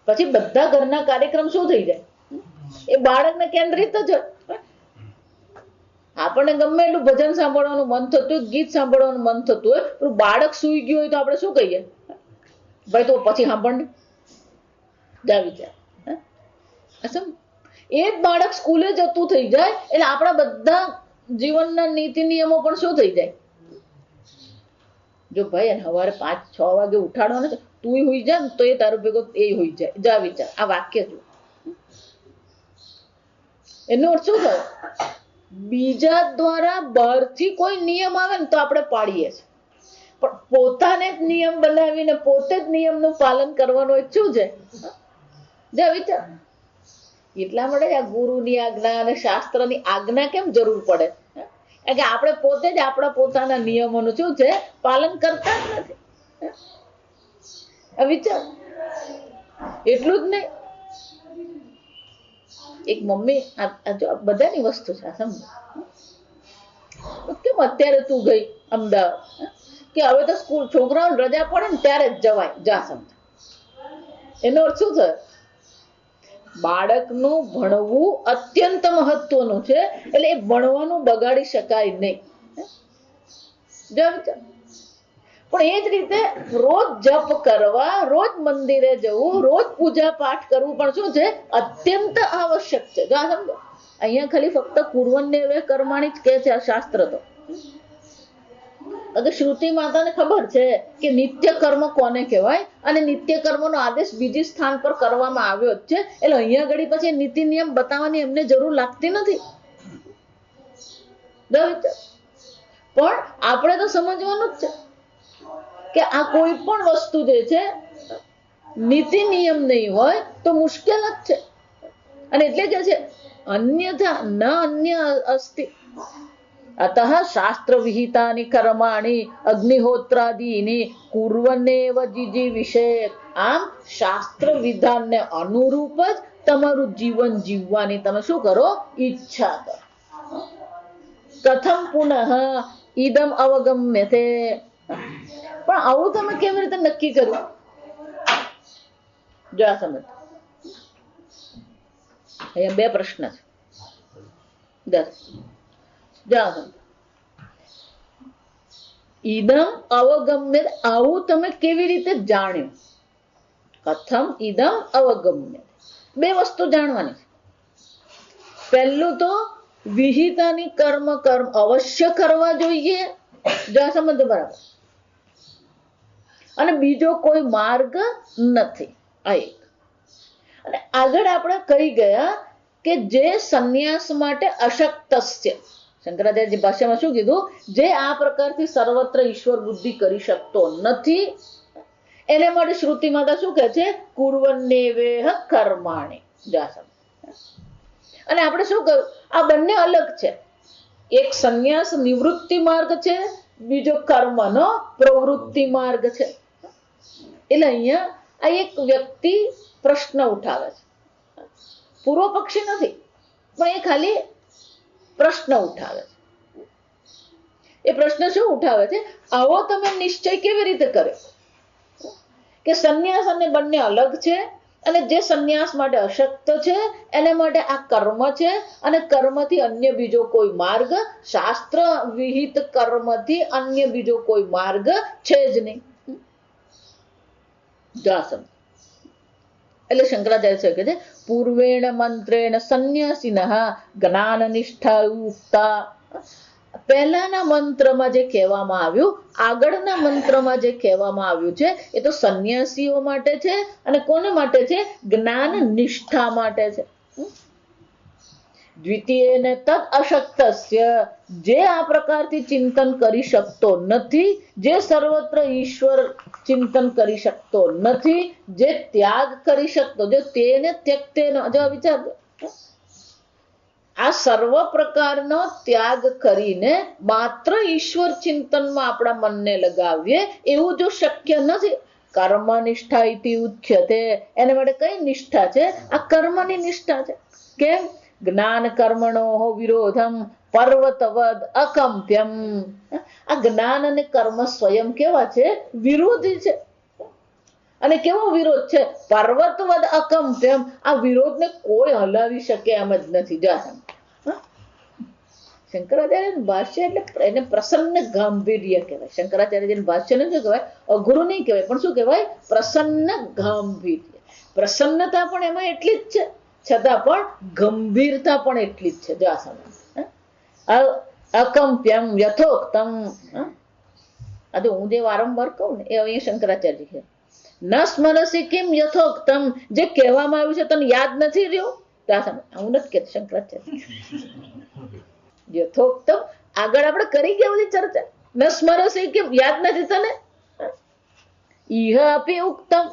A: પછી બધા ઘરના કાર્યક્રમ શું થઈ જાય? એ બાળકને કેન્દ્રિત જ હોય. આપણને ગમે એટલું ભજન સાંભળવાનું મન થતું હોય, ગીત સાંભળવાનું મન થતું હોય, પણ બાળક સૂઈ ગયું હોય તો આપણે શું કહીએ? ભાઈ તો પછી સાંભળને, જા વિચાર. એ જ બાળક સ્કૂલે જતું થઈ જાય એટલે આપણા બધા જીવનના નીતિ નિયમો પણ શું થઈ જાય? જો ભાઈ સવારે 5-6 વાગે ઉઠાડો ને, તું હોઈ જા ને તો એ તારો ભેગો એ હોઈ જાય. જા વિચાર. આ વાક્ય જો એનો અર્થ શું થયો? બીજા દ્વારા બહારથી કોઈ નિયમ આવે ને તો આપણે પાડીએ છીએ, પણ પોતાને જ નિયમ બનાવીને પોતે જ નિયમનું પાલન કરવાનું એ શું છે? જા વિચાર. એટલા માટે આ ગુરુની આજ્ઞા અને શાસ્ત્રની આજ્ઞા કેમ જરૂર પડે? કારણ કે આપણે પોતે જ આપણા પોતાના નિયમોનું શું છે? પાલન કરતા જ નથી. વિચાર. એટલું જ નહીં, એક મમ્મી બધાની વસ્તુ છે સમજો. કેમ અત્યારે તું ગઈ અમદાવાદ કે હવે તો સ્કૂલ છોકરાઓને રજા પડે ને ત્યારે જ જવાય, જા સમજો. એનો અર્થ શું થયો? બાળકનું ભણવું અત્યંત મહત્વનું છે એટલે એ ભણવાનું બગાડી શકાય નહીં. પણ એ જ રીતે રોજ જપ કરવા, રોજ મંદિરે જવું, રોજ પૂજા પાઠ કરવું પણ શું છે? અત્યંત આવશ્યક છે. જો આ સમજો, અહીંયા ખાલી ફક્ત કુર્વન્નેવે કર્માણી જ કે છે આ શાસ્ત્ર. તો અગર શ્રુતિ માતાને ખબર છે કે નિત્ય કર્મ કોને કહેવાય અને નિત્ય કર્મનો આદેશ બીજી સ્થાન પર કરવામાં આવ્યો જ છે, એટલે અહીંયા ઘડી પછી નીતિ નિયમ બતાવવાની એમને જરૂર લાગતી નથી. પણ આપણે તો સમજવાનું જ છે કે આ કોઈ પણ વસ્તુ જે છે નીતિ નિયમ નહીં હોય તો મુશ્કેલ જ છે. અને એટલે કે છે અન્યથા ન અન્ય અસ્તિ અતઃ શાસ્ત્ર વિહિતાની કર્માણી અગ્નિહોત્રાદીની કુર્વન્નેવ જીજીવિષે. આમ શાસ્ત્ર વિધાનને અનુરૂપ જ તમારું જીવન જીવવાની તમે શું કરો? ઈચ્છા કરો. કથમ પુનઃ ઇદમ અવગમ્યતે. પણ આવું તમે કેવી રીતે નક્કી કર્યું? જો આ સમજ. અહીંયા 2 પ્રશ્ન છે. ઈદમ અવગમ્ય, આવું તમે કેવી રીતે જાણ્યું? કથમ ઈદમ અવગમ્ય. 2 વસ્તુ જાણવાની છે. પહેલું તો વિહિતાની કર્મ અવશ્ય કરવા જોઈએ. જો આ સમજો બરાબર. અને બીજો કોઈ માર્ગ નથી. આ એક. અને આગળ આપણે કહી ગયા કે જે સંન્યાસ માટે અશક્તસ્ય, શંકરાચાર્ય ભાષામાં શું કીધું? જે આ પ્રકારથી સર્વત્ર ઈશ્વર બુદ્ધિ કરી શકતો નથી, એને માટે શ્રુતિ માતા શું કહે છે? કુર્વન્નેવેહ કર્માણિ. અને આપણે શું કહ્યું? આ બંને અલગ છે. એક સંન્યાસ નિવૃત્તિ માર્ગ છે, બીજો કર્મનો પ્રવૃત્તિ માર્ગ છે. એટલે અહીંયા આ એક વ્યક્તિ પ્રશ્ન ઉઠાવે છે. પૂર્વ પક્ષી નથી, પણ એ ખાલી પ્રશ્ન ઉઠાવે છે. એ પ્રશ્ન શું ઉઠાવે છે? આવો તમે નિશ્ચય કેવી રીતે કર્યો કે સંન્યાસ અને બંને અલગ છે, અને જે સંન્યાસ માટે અશક્ત છે એને માટે આ કર્મ છે, અને કર્મથી અન્ય બીજો કોઈ માર્ગ, શાસ્ત્ર વિહિત કર્મથી અન્ય બીજો કોઈ માર્ગ છે જ નહીં. એટલે શંકરાચાર્ય કહે છે પૂર્વેણ મંત્રેણ સંન્યાસીન જ્ઞાન નિષ્ઠા યુક્તા. પહેલાના મંત્રમાં જે કહેવામાં આવ્યું, આગળના મંત્રમાં જે કહેવામાં આવ્યું છે એ તો સંન્યાસીઓ માટે છે. અને કોને માટે છે? જ્ઞાન નિષ્ઠા માટે છે. દ્વિતીયને તદ અશક્તસ્ય, જે આ પ્રકારથી ચિંતન કરી શકતો નથી, જે સર્વત્ર ઈશ્વર ચિંતન કરી શકતો નથી, જે ત્યાગ કરી શકતો, જો તેને ત્યક્તેન. જો વિચાર, આ સર્વ પ્રકારનો ત્યાગ કરીને માત્ર ઈશ્વર ચિંતનમાં આપણા મનને લગાવીએ એવું જો શક્ય નથી. કર્મ નિષ્ઠા ઇતિ ઉચ્યતે. એના માટે કઈ નિષ્ઠા છે? આ કર્મની નિષ્ઠા છે. કેમ? જ્ઞાન કર્મણો વિરોધમ પર્વતવદ અકંપ્યમ. આ જ્ઞાન અને કર્મ સ્વયં કેવા છે? વિરોધી છે. અને કેવો વિરોધ છે, પર્વતવદ અકંપ્યમ. આ વિરોધને કોઈ હલાવી શકે એમ જ નથી. શંકરાચાર્યનું ભાષ્ય એટલે એને પ્રસન્ન ગાંભીર્ય કહેવાય. શંકરાચાર્યજીનું ભાષ્યને શું કહેવાય? અઘરું નહીં કહેવાય, પણ શું કહેવાય? પ્રસન્ન ગાંભીર્ય. પ્રસન્નતા પણ એમાં એટલી જ છે, છતાં પણ ગંભીરતા પણ એટલી જ છે. જો આ સમય અકંપ્યમ યથોક્તમ. આ હું જે વારંવાર કહું ને એ અહીંયા શંકરાચાર્ય છે. ન સ્મરસી કિમ યથોક્તમ. જે કહેવામાં આવ્યું છે તને યાદ નથી રહ્યું. હું નથી કહેતી, શંકરાચાર્ય. યથોક્તમ આગળ આપણે કરી ગયા બધી ચર્ચા. ન સ્મરસી કિમ, યાદ નથી તને. ઇહ અપી ઉક્તમ.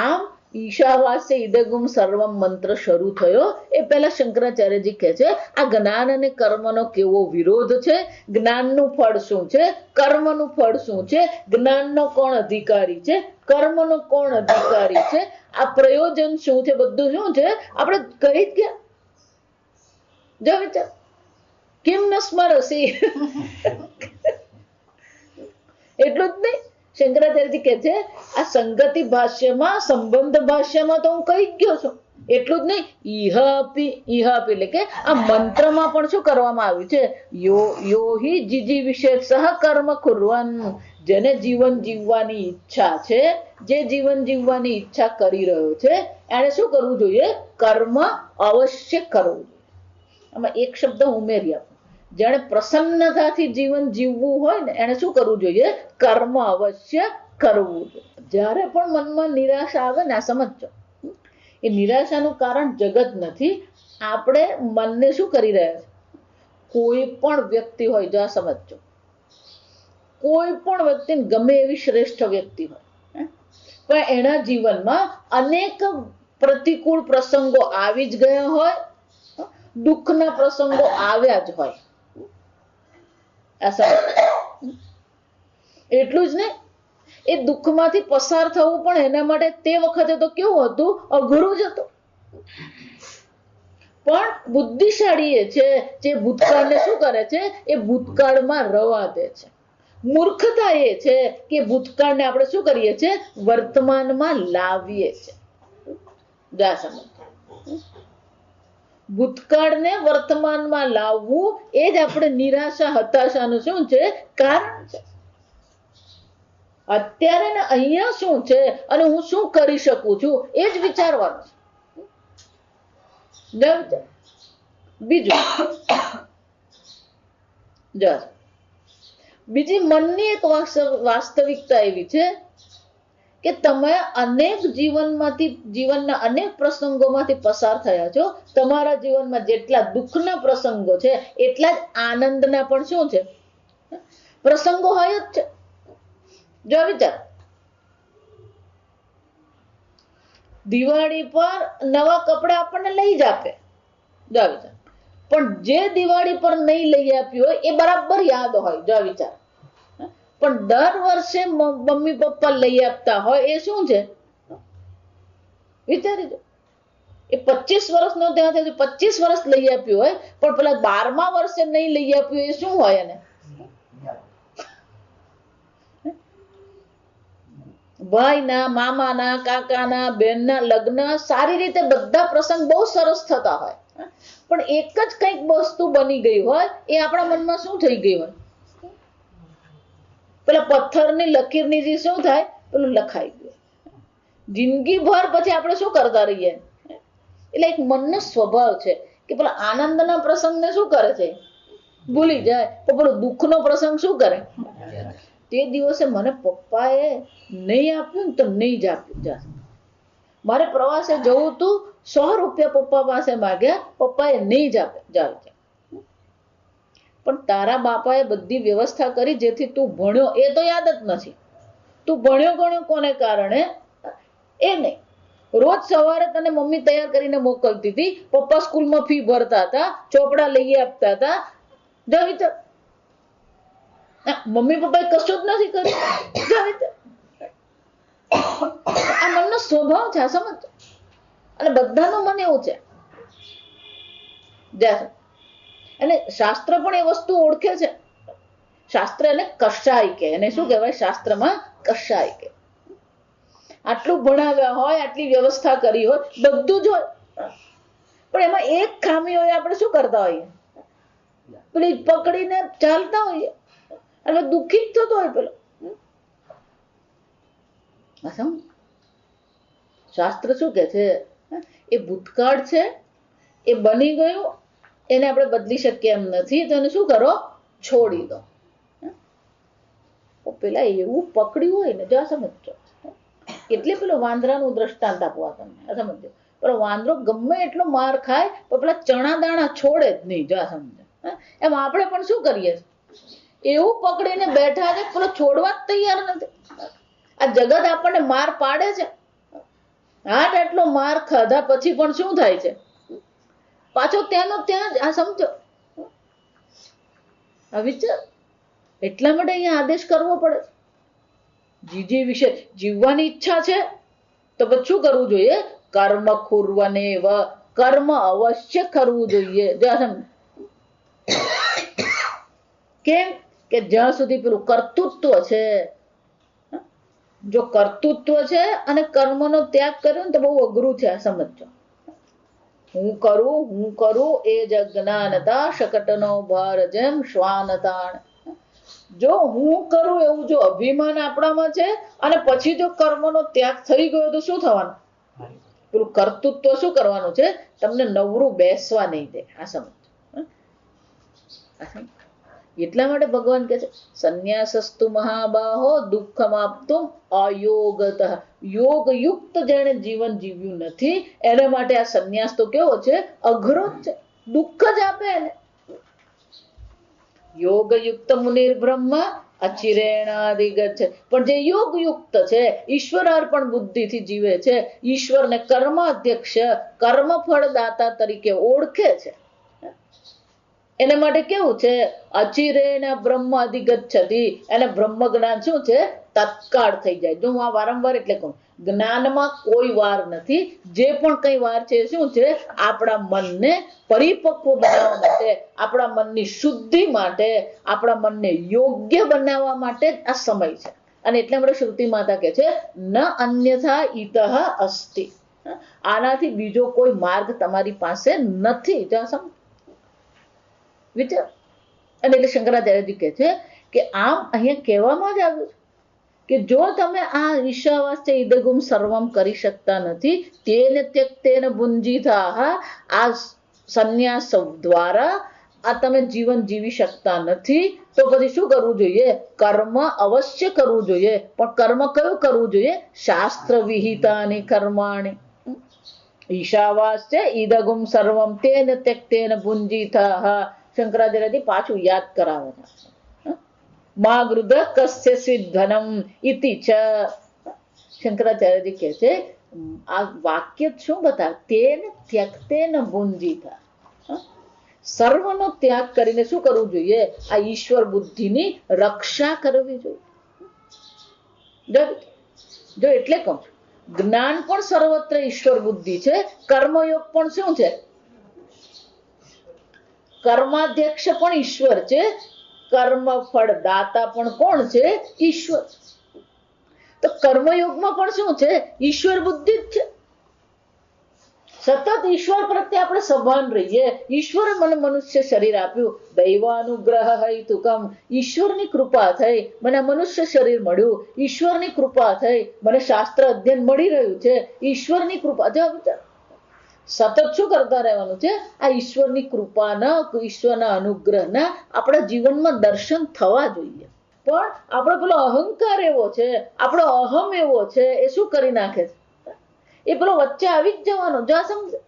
A: આમ ઈશાવાસ્ય ઇદગુમ સર્વમ મંત્ર શરૂ થયો એ પહેલા શંકરાચાર્યજી કહે છે આ જ્ઞાન અને કર્મનો કેવો વિરોધ છે, જ્ઞાનનું ફળ શું છે, કર્મનું ફળ શું છે, જ્ઞાનનો કોણ અધિકારી છે, કર્મનો કોણ અધિકારી છે, આ પ્રયોજન શું છે, બધું શું છે આપણે કહી જ ગયા. જો વિચાર, કેમ ન સ્મરસી. એટલું જ નહીં, શંકરાચાર્યજી કહે છે આ સંગતિ ભાષ્યમાં, સંબંધ ભાષ્યમાં તો હું કહી જ ગયો છું. એટલું જ નહીં, ઇહ અપી એટલે કે આ મંત્રમાં પણ શું કરવામાં આવ્યું છે? યો હિ જીજી વિશે સહ કર્મ કુર્વન. જેને જીવન જીવવાની ઈચ્છા છે, જે જીવન જીવવાની ઈચ્છા કરી રહ્યો છે, એને શું કરવું જોઈએ? કર્મ અવશ્ય કરવું જોઈએ. આમાં એક શબ્દ ઉમેરી આપો. જેને પ્રસન્નતાથી જીવન જીવવું હોય ને એને શું કરવું જોઈએ? કર્મ અવશ્ય કરવું જોઈએ. જ્યારે પણ મનમાં નિરાશા આવે ને, આ સમજજો, એ નિરાશાનું કારણ જગત નથી, આપણે મનને શું કરી રહ્યા છે? કોઈ પણ વ્યક્તિ હોય, જો આ સમજજો, કોઈ પણ વ્યક્તિ ગમે એવી શ્રેષ્ઠ વ્યક્તિ હોય, પણ એના જીવનમાં અનેક પ્રતિકૂળ પ્રસંગો આવી જ ગયા હોય, દુઃખના પ્રસંગો આવ્યા જ હોય. એટલું જ નહીં, એ દુઃખમાંથી પસાર થવું પણ એના માટે તે વખતે તો કેવું હતું? અઘરું જ હતું. પણ બુદ્ધિશાળી એ છે જે ભૂતકાળને શું કરે છે? એ ભૂતકાળમાં રવા દે છે. મૂર્ખતા એ છે કે ભૂતકાળને આપણે શું કરીએ છીએ? વર્તમાનમાં લાવીએ છીએ. ભૂતકાળને વર્તમાનમાં લાવવું એ જ આપણે નિરાશા, હતાશાનું શું છે? કારણ છે. અત્યારે ને અહીંયા શું છે અને હું શું કરી શકું છું એ જ વિચારવાનું છે. બીજું, બીજી મનની એક વાસ્તવિકતા એવી છે કે તમે અનેક જીવનના અનેક પ્રસંગોમાંથી પસાર થયા છો. તમારા જીવનમાં જેટલા દુઃખના પ્રસંગો છે એટલા જ આનંદના પણ શું છે? પ્રસંગો હોય જ છે. જો વિચાર, દિવાળી પર નવા કપડા આપણને લઈ જ આપે. જો વિચાર, પણ જે દિવાળી પર નહીં લઈ આપ્યું હોય એ બરાબર યાદ હોય. જો વિચાર, પણ દર વર્ષે મમ્મી પપ્પા લઈ આપતા હોય એ શું છે? વિચારી જો, એ 25 વર્ષનો ત્યાં થાય 25 વર્ષ લઈ આપ્યું હોય, પણ પેલા 12મા વર્ષે નહીં લઈ આપ્યું એ શું હોય? એને ભાઈના, મામાના, કાકાના, બેનના લગ્ન સારી રીતે બધા પ્રસંગ બહુ સરસ થતા હોય, પણ એક જ કંઈક વસ્તુ બની ગઈ હોય એ આપણા મનમાં શું થઈ ગઈ હોય? પેલા પથ્થરની લકીરની જે શું થાય? પેલું લખાઈ ગયું. જિંદગી ભર પછી આપણે શું કરતા રહીએ? એટલે એક મનનો સ્વભાવ છે કે પેલા આનંદના પ્રસંગને શું કરે છે? ભૂલી જાય. તો પેલો દુઃખનો પ્રસંગ શું કરે? તે દિવસે મને પપ્પાએ નહીં આપ્યું ને તો નહીં જ આપ્યું. મારે પ્રવાસે જવું હતું, 100 રૂપિયા પપ્પા પાસે માગ્યા, પપ્પાએ નહીં જ આપ્યા. પણ તારા બાપાએ બધી વ્યવસ્થા કરી જેથી તું ભણ્યો એ તો યાદ જ નથી. તું ભણ્યો કોને કારણે? એ નહીં. રોજ સવારે તને મમ્મી તૈયાર કરીને મોકલતી હતી, પપ્પા સ્કૂલમાં ફી ભરતા હતા, ચોપડા લઈ આપતા હતા. જો વિચાર, મમ્મી પપ્પાએ કશું જ નથી કર્યું. આ મનનો સ્વભાવ છે, આ સમજ. અને બધાનું મન એવું છે. અને શાસ્ત્ર પણ એ વસ્તુ ઓળખે છે. શાસ્ત્ર એને કશાય કે, એને શું કહેવાય? શાસ્ત્રમાં કશાય કે. આટલું ભણાવ્યા હોય, આટલી વ્યવસ્થા કરી હોય, બધું જ હોય, પણ એમાં એક ખામી હોય, આપણે શું કરતા હોઈએ? પેલી પકડીને ચાલતા હોઈએ અને દુઃખી જ થતો હોય પેલો. શાસ્ત્ર શું કે છે? એ ભૂતકાળ છે, એ બની ગયું, એને આપણે બદલી શકીએ એમ નથી, તો એને શું કરો? છોડી દો. પેલા એવું પકડ્યું હોય ને, જો સમજો, એટલે પેલો વાંદરાનું દ્રષ્ટાંત આપવા તમને, સમજો. પણ વાંદરો ગમે એટલો માર ખાય પણ પેલા ચણા દાણા છોડે જ નહીં, જો સમજો. એમ આપણે પણ શું કરીએ? એવું પકડીને બેઠા છે, પેલો છોડવા જ તૈયાર નથી. આ જગત આપણને માર પાડે છે. આટલો માર ખાધા પછી પણ શું થાય છે? પાછો ત્યાંનો ત્યાં જ. આ સમજો, આ વિચાર. એટલા માટે અહીંયા આદેશ કરવો પડે. જીજી વિશે જીવવાની ઈચ્છા છે તો પછી શું કરવું જોઈએ? કર્મ કુર્વનેવ, કર્મ અવશ્ય કરવું જોઈએ. કેમ કે જ્યાં સુધી પેલું કર્તૃત્વ છે, જો કર્તૃત્વ છે અને કર્મનો ત્યાગ કર્યો ને તો બહુ અઘરું છે. આ સમજો, હું કરું એ જ અજ્ઞાનતા, શકટનો ભાર જેમ શ્વાનતાણ. જો હું કરું એવું જો અભિમાન આપણામાં છે અને પછી જો કર્મનો ત્યાગ થઈ ગયો તો શું થવાનું? પેલું કર્તૃત્વ શું કરવાનું છે? તમને નવરું બેસવા નહીં દે. આ સમજ. એટલા માટે ભગવાન કહે છે સંન્યાસસ્તુ મહાબાહો દુઃખમાપ્તુમ અયોગતઃ. યોગયુક્ત જેણે જીવન જીવ્યું નથી એના માટે આ સંન્યાસ તો કેવો છે? અઘરો જ છે, દુઃખ જ આપે એને. યોગયુક્ત મુનિર્બ્રહ્મ અચિરેણાધિગચ્છ. પણ જે યોગયુક્ત છે, ઈશ્વર અર્પણ બુદ્ધિથી જીવે છે, ઈશ્વરને કર્મ અધ્યક્ષ, કર્મફળ દાતા તરીકે ઓળખે છે, એના માટે કેવું છે? અચિરેણ બ્રહ્મ અધિગચ્છતિ. એને બ્રહ્મ જ્ઞાન શું છે? તત્કાળ થઈ જાય. જો હું આ વારંવાર એટલે કહું, જ્ઞાનમાં કોઈ વાર નથી. જે પણ કઈ વાર છે શું છે? આપણા મનને પરિપક્વ બનાવવા માટે, આપણા મનની શુદ્ધિ માટે, આપણા મનને યોગ્ય બનાવવા માટે જ આ સમય છે. અને એટલે આપણે શ્રુતિ માતા કે છે ન અન્યથા ઇતઃ અસ્તિ. આનાથી બીજો કોઈ માર્ગ તમારી પાસે નથી. વિચાર. અને એટલે શંકરાચાર્યજી કહે છે કે આમ અહીંયા કહેવામાં જ આવ્યું કે જો તમે આ ઈશાવાસ્ય ઇદગુમ સર્વમ કરી શકતા નથી, તેને ત્યક્તેન ભુંજીતાઃ, આ સંન્યાસ દ્વારા આ તમે જીવન જીવી શકતા નથી, તો પછી શું કરવું જોઈએ? કર્મ અવશ્ય કરવું જોઈએ. પણ કર્મ કયું કરવું જોઈએ? શાસ્ત્ર વિહિતાની કર્માણી. ઈશાવાસ્ય ઇદગુમ સર્વમ તેન ત્યક્તેન ભુંજીતાઃ. શંકરાચાર્યજી પાછું યાદ કરાવે છે. મા ગૃધ કસ્ય સિદ્ધનમ ઇતિ ચ. શંકરાચાર્યજી કહે છે આ વાક્ય શું બતાવે? તેન ત્યક્તેન ભુંજીતા. સર્વનો ત્યાગ કરીને શું કરવું જોઈએ? આ ઈશ્વર બુદ્ધિની રક્ષા કરવી જોઈએ. જો એટલે કહું, જ્ઞાન પણ સર્વત્ર ઈશ્વર બુદ્ધિ છે, કર્મયોગ પણ શું છે? કર્માધ્યક્ષ પણ ઈશ્વર છે, કર્મ ફળ દાતા પણ કોણ છે? ઈશ્વર. તો કર્મયોગમાં પણ શું છે? ઈશ્વર બુદ્ધિ જ છે. સતત ઈશ્વર પ્રત્યે આપણે સભાન રહીએ. ઈશ્વરે મને મનુષ્ય શરીર આપ્યું, દૈવાનુગ્રહ હેતુકમ. ઈશ્વરની કૃપા થઈ મને મનુષ્ય શરીર મળ્યું, ઈશ્વરની કૃપા થઈ મને શાસ્ત્ર અધ્યયન મળી રહ્યું છે, ઈશ્વરની કૃપા. સતત શું કરતા રહેવાનું છે? આ ઈશ્વરની કૃપાના, ઈશ્વરના અનુગ્રહના આપણા જીવનમાં દર્શન થવા જોઈએ. પણ આપણો પેલો અહંકાર એવો છે, આપણો અહમ એવો છે, એ શું કરી નાખે છે? એ પેલો વચ્ચે આવી જ જવાનો. જો સમજે,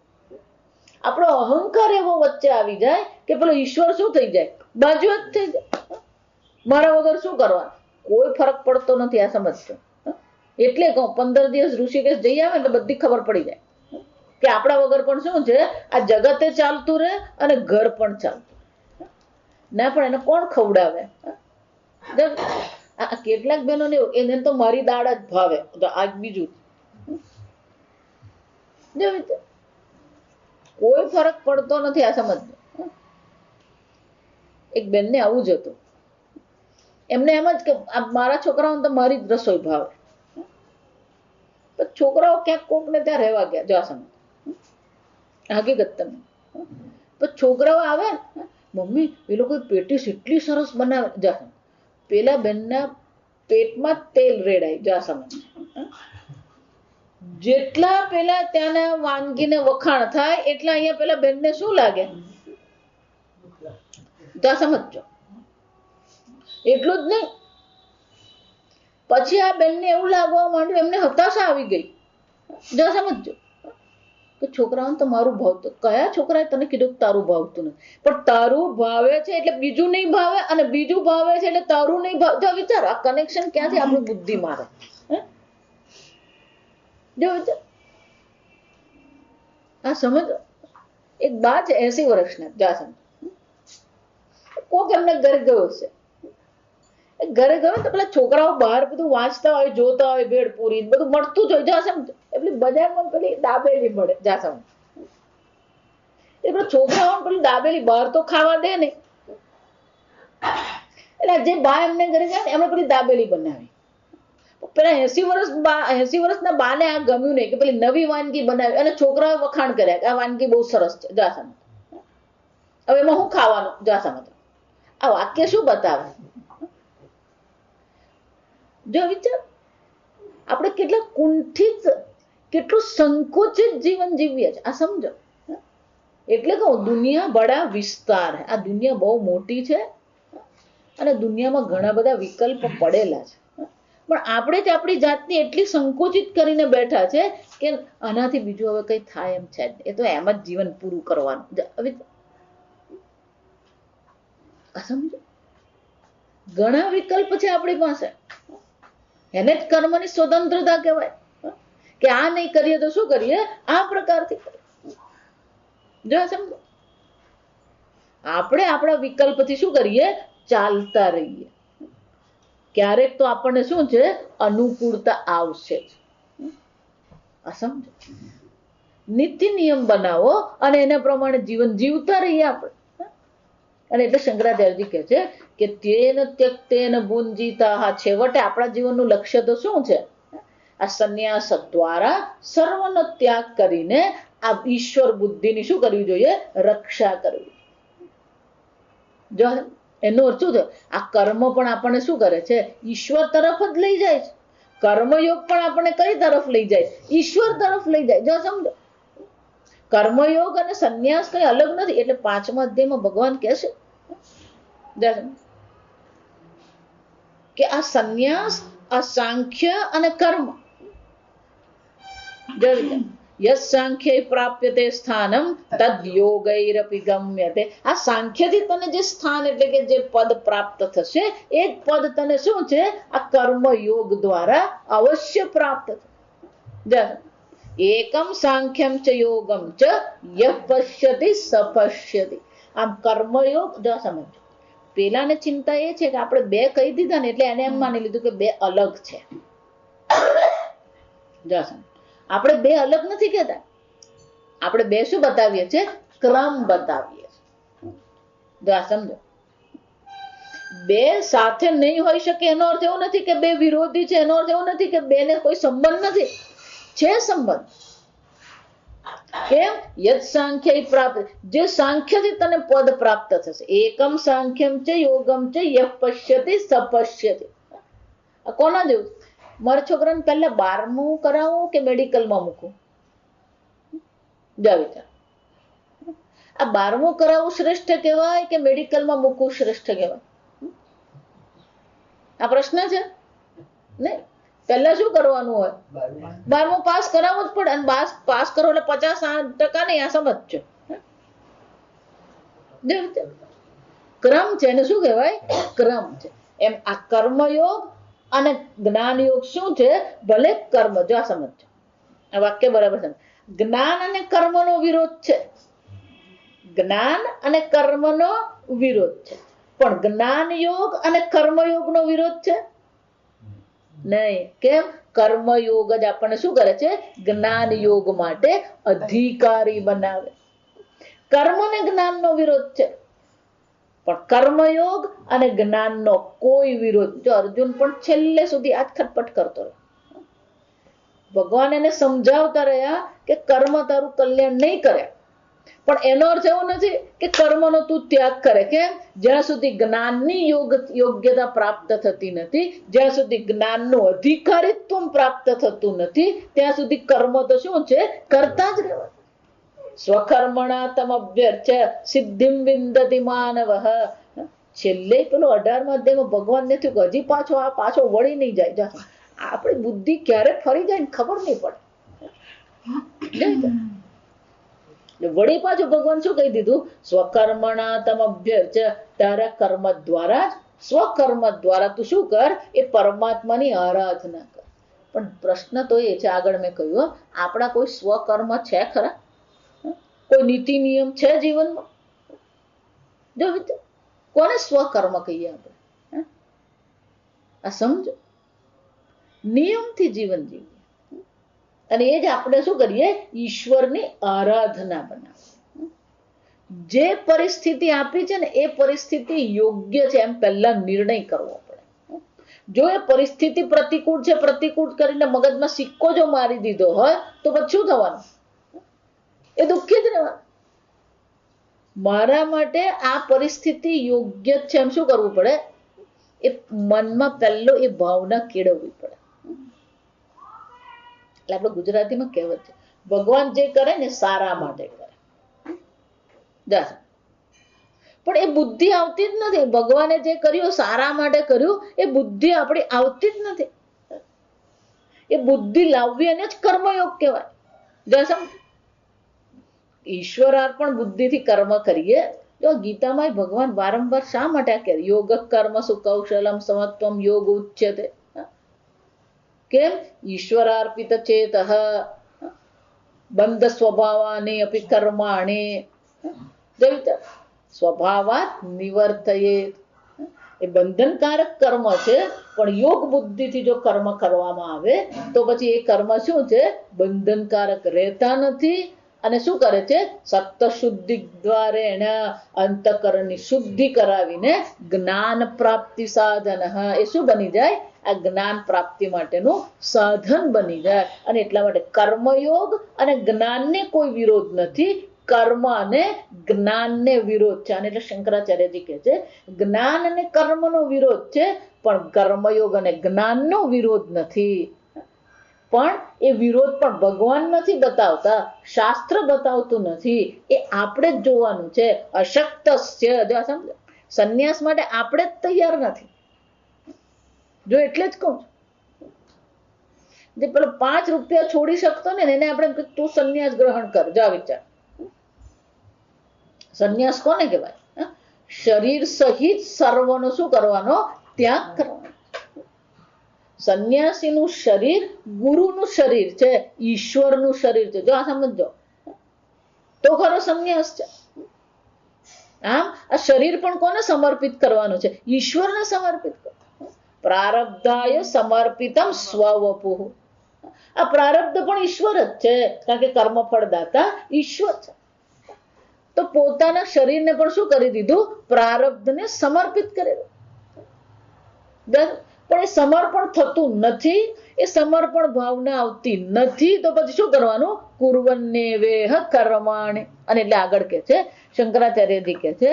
A: આપણો અહંકાર એવો વચ્ચે આવી જાય કે પેલો ઈશ્વર શું થઈ જાય? બાજુ જ થઈ જાય. મારા વગર શું કરવાનું? કોઈ ફરક પડતો નથી. આ સમજતો. એટલે કહું 15 દિવસ ઋષિકેશ જઈ આવે એટલે બધી ખબર પડી જાય કે આપણા વગર પણ શું છે? આ જગતે ચાલતું રહે અને ઘર પણ ચાલતું ના. પણ એને કોણ ખવડાવે? કેટલાક બહેનોને એને તો મારી દાળ જ ભાવે. આજ બીજું કોઈ ફરક પડતો નથી. આ સમજ. એક બેનને આવું જ હતું. એમને એમ જ કે મારા છોકરાઓને તો મારી જ રસોઈ ભાવે. પણ છોકરાઓ ક્યાંક કોક ને ત્યાં રહેવા ગયા, જો આ સમજ હકીકત તમે. પણ છોકરાઓ આવે ને, મમ્મી એ લોકો પેટીસ એટલી સરસ બનાવે, જા પેલા બેનના પેટમાં તેલ રેડાય, જા સમજ. જેટલા પેલા ત્યાંના વાનગીને વખાણ થાય એટલા અહીંયા પેલા બેનને શું લાગે, જા સમજો. એટલું જ નહીં, પછી આ બેનને એવું લાગવા માંડ્યું, એમને હતાશા આવી ગઈ, જા સમજો કે છોકરાઓને તો મારું ભાવતું. કયા છોકરાએ તને કીધું તારું ભાવતું નથી? પણ તારું ભાવે છે એટલે બીજું નહીં ભાવે, અને બીજું ભાવે છે એટલે તારું નહીં ભાવે. જો વિચાર, આ કનેક્શન ક્યાંથી આપણી બુદ્ધિ મારે. જો વિચાર, આ સમજો. એક બા છે 80 વર્ષના, જા સમજ. કોક એમને ઘરે ગયો છે, ઘરે ગયો તો પેલા છોકરાઓ બહાર બધું વાંચતા હોય, જોતા હોય, ભેળ પૂરી બધું મળતું જ હોય, જા સમજો. એટલે બજારમાં પેલી દાબેલી મળે, જા સમજ. એટલે છોકરાઓ પેલી દાબેલી બહાર તો ખાવા દે ને, એટલે જે બા એમને ઘરે ગયા ને એમણે પેલી દાબેલી બનાવી. પેલા 80 વર્ષના બાને આ ગમ્યું નહીં કે પેલી નવી વાનગી બનાવી, અને છોકરાઓએ વખાણ કર્યા કે આ વાનગી બહુ સરસ છે, જા સમજ. હવે એમાં હું ખાવાનું, જા સમજ. આ વાક્ય શું બતાવે? જો વિચાર, આપણે કેટલા કુંઠિત, કેટલું સંકુચિત જીવન જીવીએ છીએ, આ સમજો. એટલે કહું, દુનિયા બડા વિસ્તાર હે. આ દુનિયા બહુ મોટી છે અને દુનિયામાં ઘણા બધા વિકલ્પ પડેલા છે, પણ આપણે જ આપણી જાતને એટલી સંકુચિત કરીને બેઠા છે કે આનાથી બીજું હવે કઈ થાય એમ છે, એ તો એમ જ જીવન પૂરું કરવાનું. હવે સમજો, ઘણા વિકલ્પ છે આપણી પાસે. એને જ કર્મની સ્વતંત્રતા કહેવાય કે આ નહીં કરીએ તો શું કરીએ, આ પ્રકારથી. જો સમજો, આપણે આપણા વિકલ્પથી શું કરીએ, ચાલતા રહીએ. ક્યારેક તો આપણને શું છે, અનુકૂળતા આવશે જ. આ સમજો, નીતિ નિયમ બનાવો અને એના પ્રમાણે જીવન જીવતા રહીએ આપણે. અને એટલે શંકરાચાર્યજી કહે છે કે તેન ત્યક્તેન ભુંજીતા. હા, છેવટે આપણા જીવનનું લક્ષ્ય તો શું છે? આ સંન્યાસ દ્વારા સર્વનો ત્યાગ કરીને આ ઈશ્વર બુદ્ધિની શું કરવી જોઈએ, રક્ષા કરવી. જો એનો અર્થ શું છે, આ કર્મ પણ આપણને શું કરે છે, ઈશ્વર તરફ જ લઈ જાય છે. કર્મયોગ પણ આપણને કઈ તરફ લઈ જાય, ઈશ્વર તરફ લઈ જાય. જો સમજો, કર્મયોગ અને સંન્યાસ કઈ અલગ નથી. એટલે 5મા અધ્યાયમાં ભગવાન કહે છે કે આ સંન્યાસ, આ સાંખ્ય અને કર્મ, યસ સાંખ્ય પ્રાપ્યતે સ્થાનમ તદ યોગૈરપી ગમ્યતે. આ સાંખ્યથી તને જે સ્થાન એટલે કે જે પદ પ્રાપ્ત થશે, એ જ પદ તને શું છે, આ કર્મ યોગ દ્વારા અવશ્ય પ્રાપ્ત થશે. એકમ સાંખ્યમ ચ યોગમ ચ યહ પશ્યતિ સપશ્યતિ. આમ કર્મયોગ, જો સમજો, પેલાને ચિંતા એ છે કે આપણે બે કહી દીધા ને એટલે એને એમ માની લીધું કે બે અલગ છે. જો સમજો, આપણે બે અલગ નથી કહેતા, આપણે બે શું બતાવીએ છીએ, ક્રમ બતાવીએ છીએ. જો સમજો, બે સાથે નહીં હોઈ શકે એનો અર્થ એવો નથી કે બે વિરોધી છે, એનો અર્થ એવો નથી કે બે ને કોઈ સંબંધ નથી, છે સંબંધ. કેમ? યદ સાંખ્ય પ્રાપ્ત, જે સાંખ્યથી તને પદ પ્રાપ્ત થશે. એકમ સાંખ્યમ ચ યોગમ ચ યહ પશ્યતિ સપશ્યતિ. આ કોના જેવું? મારા છોકરાને પહેલા 12મું કરાવું કે મેડિકલમાં મૂકું? જા વિચાર, આ 12મું કરાવવું શ્રેષ્ઠ કહેવાય કે મેડિકલમાં મૂકવું શ્રેષ્ઠ કહેવાય? આ પ્રશ્ન છે નહીં. પહેલા શું કરવાનું હોય, 12મું પાસ કરાવવું જ પડે. અને પાસ કરો એટલે 50% નહીં, આ સમજજો. ક્રમ છે, એને શું કહેવાય, ક્રમ છે. એમ આ કર્મયોગ અને જ્ઞાન યોગ શું છે, ભલે કર્મ, જો આ સમજજો, આ વાક્ય બરાબર સમજ. જ્ઞાન અને કર્મનો વિરોધ છે, જ્ઞાન અને કર્મનો વિરોધ છે, પણ જ્ઞાન યોગ અને કર્મયોગનો વિરોધ છે નહીં. કેમ? કર્મયોગ જ આપણને શું કરે છે, જ્ઞાન યોગ માટે અધિકારી બનાવે. કર્મ અને જ્ઞાનનો વિરોધ છે, પણ કર્મયોગ અને જ્ઞાનનો કોઈ વિરોધ. જો અર્જુન પણ છેલ્લે સુધી આ ખટપટ કરતો રહ્યો. ભગવાન એને સમજાવતા રહ્યા કે કર્મ તારું કલ્યાણ નહીં કરે, પણ એનો અર્થ એવો નથી કે કર્મનો તું ત્યાગ કરે. કેમ? જ્યાં સુધી જ્ઞાનની યોગ્યતા પ્રાપ્ત થતી નથી, જ્યાં સુધી જ્ઞાનનું અધિકારીત્વ પ્રાપ્ત થતું નથી, ત્યાં સુધી કર્મ તો શું છે? કરતા જ રહેવા. સ્વકર્મણા તમભ્યર્ચ્ય સિદ્ધિમ વિંદતિ માનવઃ. છેલ્લે પેલો 18મા અધ્યાયમાં ભગવાનને થયું કે હજી પાછો વળી નહીં જાય. આપણી બુદ્ધિ ક્યારે ફરી જાય ને ખબર નહીં પડે. વળી પાછું ભગવાન શું કહી દીધું? સ્વકર્મણા તમભ્યર્ચ્ય. તારા કર્મ દ્વારા જ, સ્વકર્મ દ્વારા તું શું કર? એ પરમાત્માની આરાધના કર. પણ પ્રશ્ન તો એ છે, આગળ મેં કહ્યું, આપણા કોઈ સ્વકર્મ છે ખરા? કોઈ નીતિ નિયમ છે જીવનમાં? જો કોને સ્વકર્મ કહીએ આપણે? આ સમજો, નિયમથી જીવન જીવીએ. અને એ જ આપણે શું કરીએ? ઈશ્વરની આરાધના બનાવીએ. જે પરિસ્થિતિ આપી છે ને એ પરિસ્થિતિ યોગ્ય છે એમ પહેલા નિર્ણય કરવો પડે. જો એ પરિસ્થિતિ પ્રતિકૂળ છે, પ્રતિકૂળ કરીને મગજમાં સિક્કો જો મારી દીધો હોય તો પછી શું થવાનું? એ દુઃખી જ રહેવાનું. મારા માટે આ પરિસ્થિતિ યોગ્ય છે એમ શું કરવું પડે? એ મનમાં પહેલો એ ભાવના કેળવવી પડે. એટલે આપણે ગુજરાતીમાં કહેવત છે, ભગવાન જે કરે ને સારા માટે કરે. પણ એ બુદ્ધિ આવતી જ નથી. ભગવાને જે કર્યું સારા માટે કર્યું, એ બુદ્ધિ આપણી આવતી જ નથી. એ બુદ્ધિ લાવવી એને જ કર્મયોગ કહેવાય. ઈશ્વરાર્પણ બુદ્ધિથી કર્મ કરીએ. જો ગીતામાં ભગવાન વારંવાર શા માટે કહે? યોગ કર્મ સુકૌશલમ સમત્વમ યોગ ઉચ્યતે. કેમ? ઈશ્વરાર્પિત ચેતઃ બંધ સ્વભાવાની અપી કર્માણી સ્વભાવાત નિવર્તયેત. એ બંધનકારક કર્મ છે, પણ યોગ બુદ્ધિથી જો કર્મ કરવામાં આવે તો પછી એ કર્મ શું છે? બંધનકારક રહેતા નથી. અને શું કરે છે? સત્ય શુદ્ધિ દ્વારેણ અંતકરણની શુદ્ધિ કરાવીને જ્ઞાન પ્રાપ્તિ સાધન. એ શું બની જાય? આ જ્ઞાન પ્રાપ્તિ માટેનું સાધન બની જાય. અને એટલા માટે કર્મયોગ અને જ્ઞાનને કોઈ વિરોધ નથી, કર્મ અને જ્ઞાનને વિરોધ છે. અને એટલે શંકરાચાર્યજી કહે છે જ્ઞાન અને કર્મનો વિરોધ છે, પણ કર્મયોગ અને જ્ઞાનનો વિરોધ નથી. પણ એ વિરોધ પણ ભગવાન નથી બતાવતા, શાસ્ત્ર બતાવતું નથી. એ આપણે જ જોવાનું છે. અશક્તસ્ય. સમજો, સંન્યાસ માટે આપણે જ તૈયાર નથી. જો એટલે જ કહું, જે પેલો 5 રૂપિયા છોડી શકતો ને એને આપણે તું સંન્યાસ ગ્રહણ કર. જા વિચાર, સંન્યાસ કોને કહેવાય? શરીર સહિત સર્વનો શું કરવાનો? ત્યાગ કરવાનો. સંન્યાસીનું શરીર ગુરુનું શરીર છે, ઈશ્વરનું શરીર છે. જો આ સમજો તો ખરો સંન્યાસ છે. આમ આ શરીર પણ કોને સમર્પિત કરવાનું છે? ઈશ્વરને સમર્પિત કરવાનું. પ્રારબ્ધાય સમર્પિતમ સ્વવપુઃ. આ પ્રારબ્ધ પણ ઈશ્વર જ છે, કારણ કે કર્મફળદાતા ઈશ્વર છે. તો પોતાના શરીરને પણ શું કરી દીધું? પ્રારબ્ધને સમર્પિત કરેલું. પણ એ સમર્પણ થતું નથી, એ સમર્પણ ભાવના આવતી નથી. તો પછી શું કરવાનું? કુર્વન્નેવેહ કર્માણિ. અને એટલે આગળ કે છે શંકરાચાર્યજી કે છે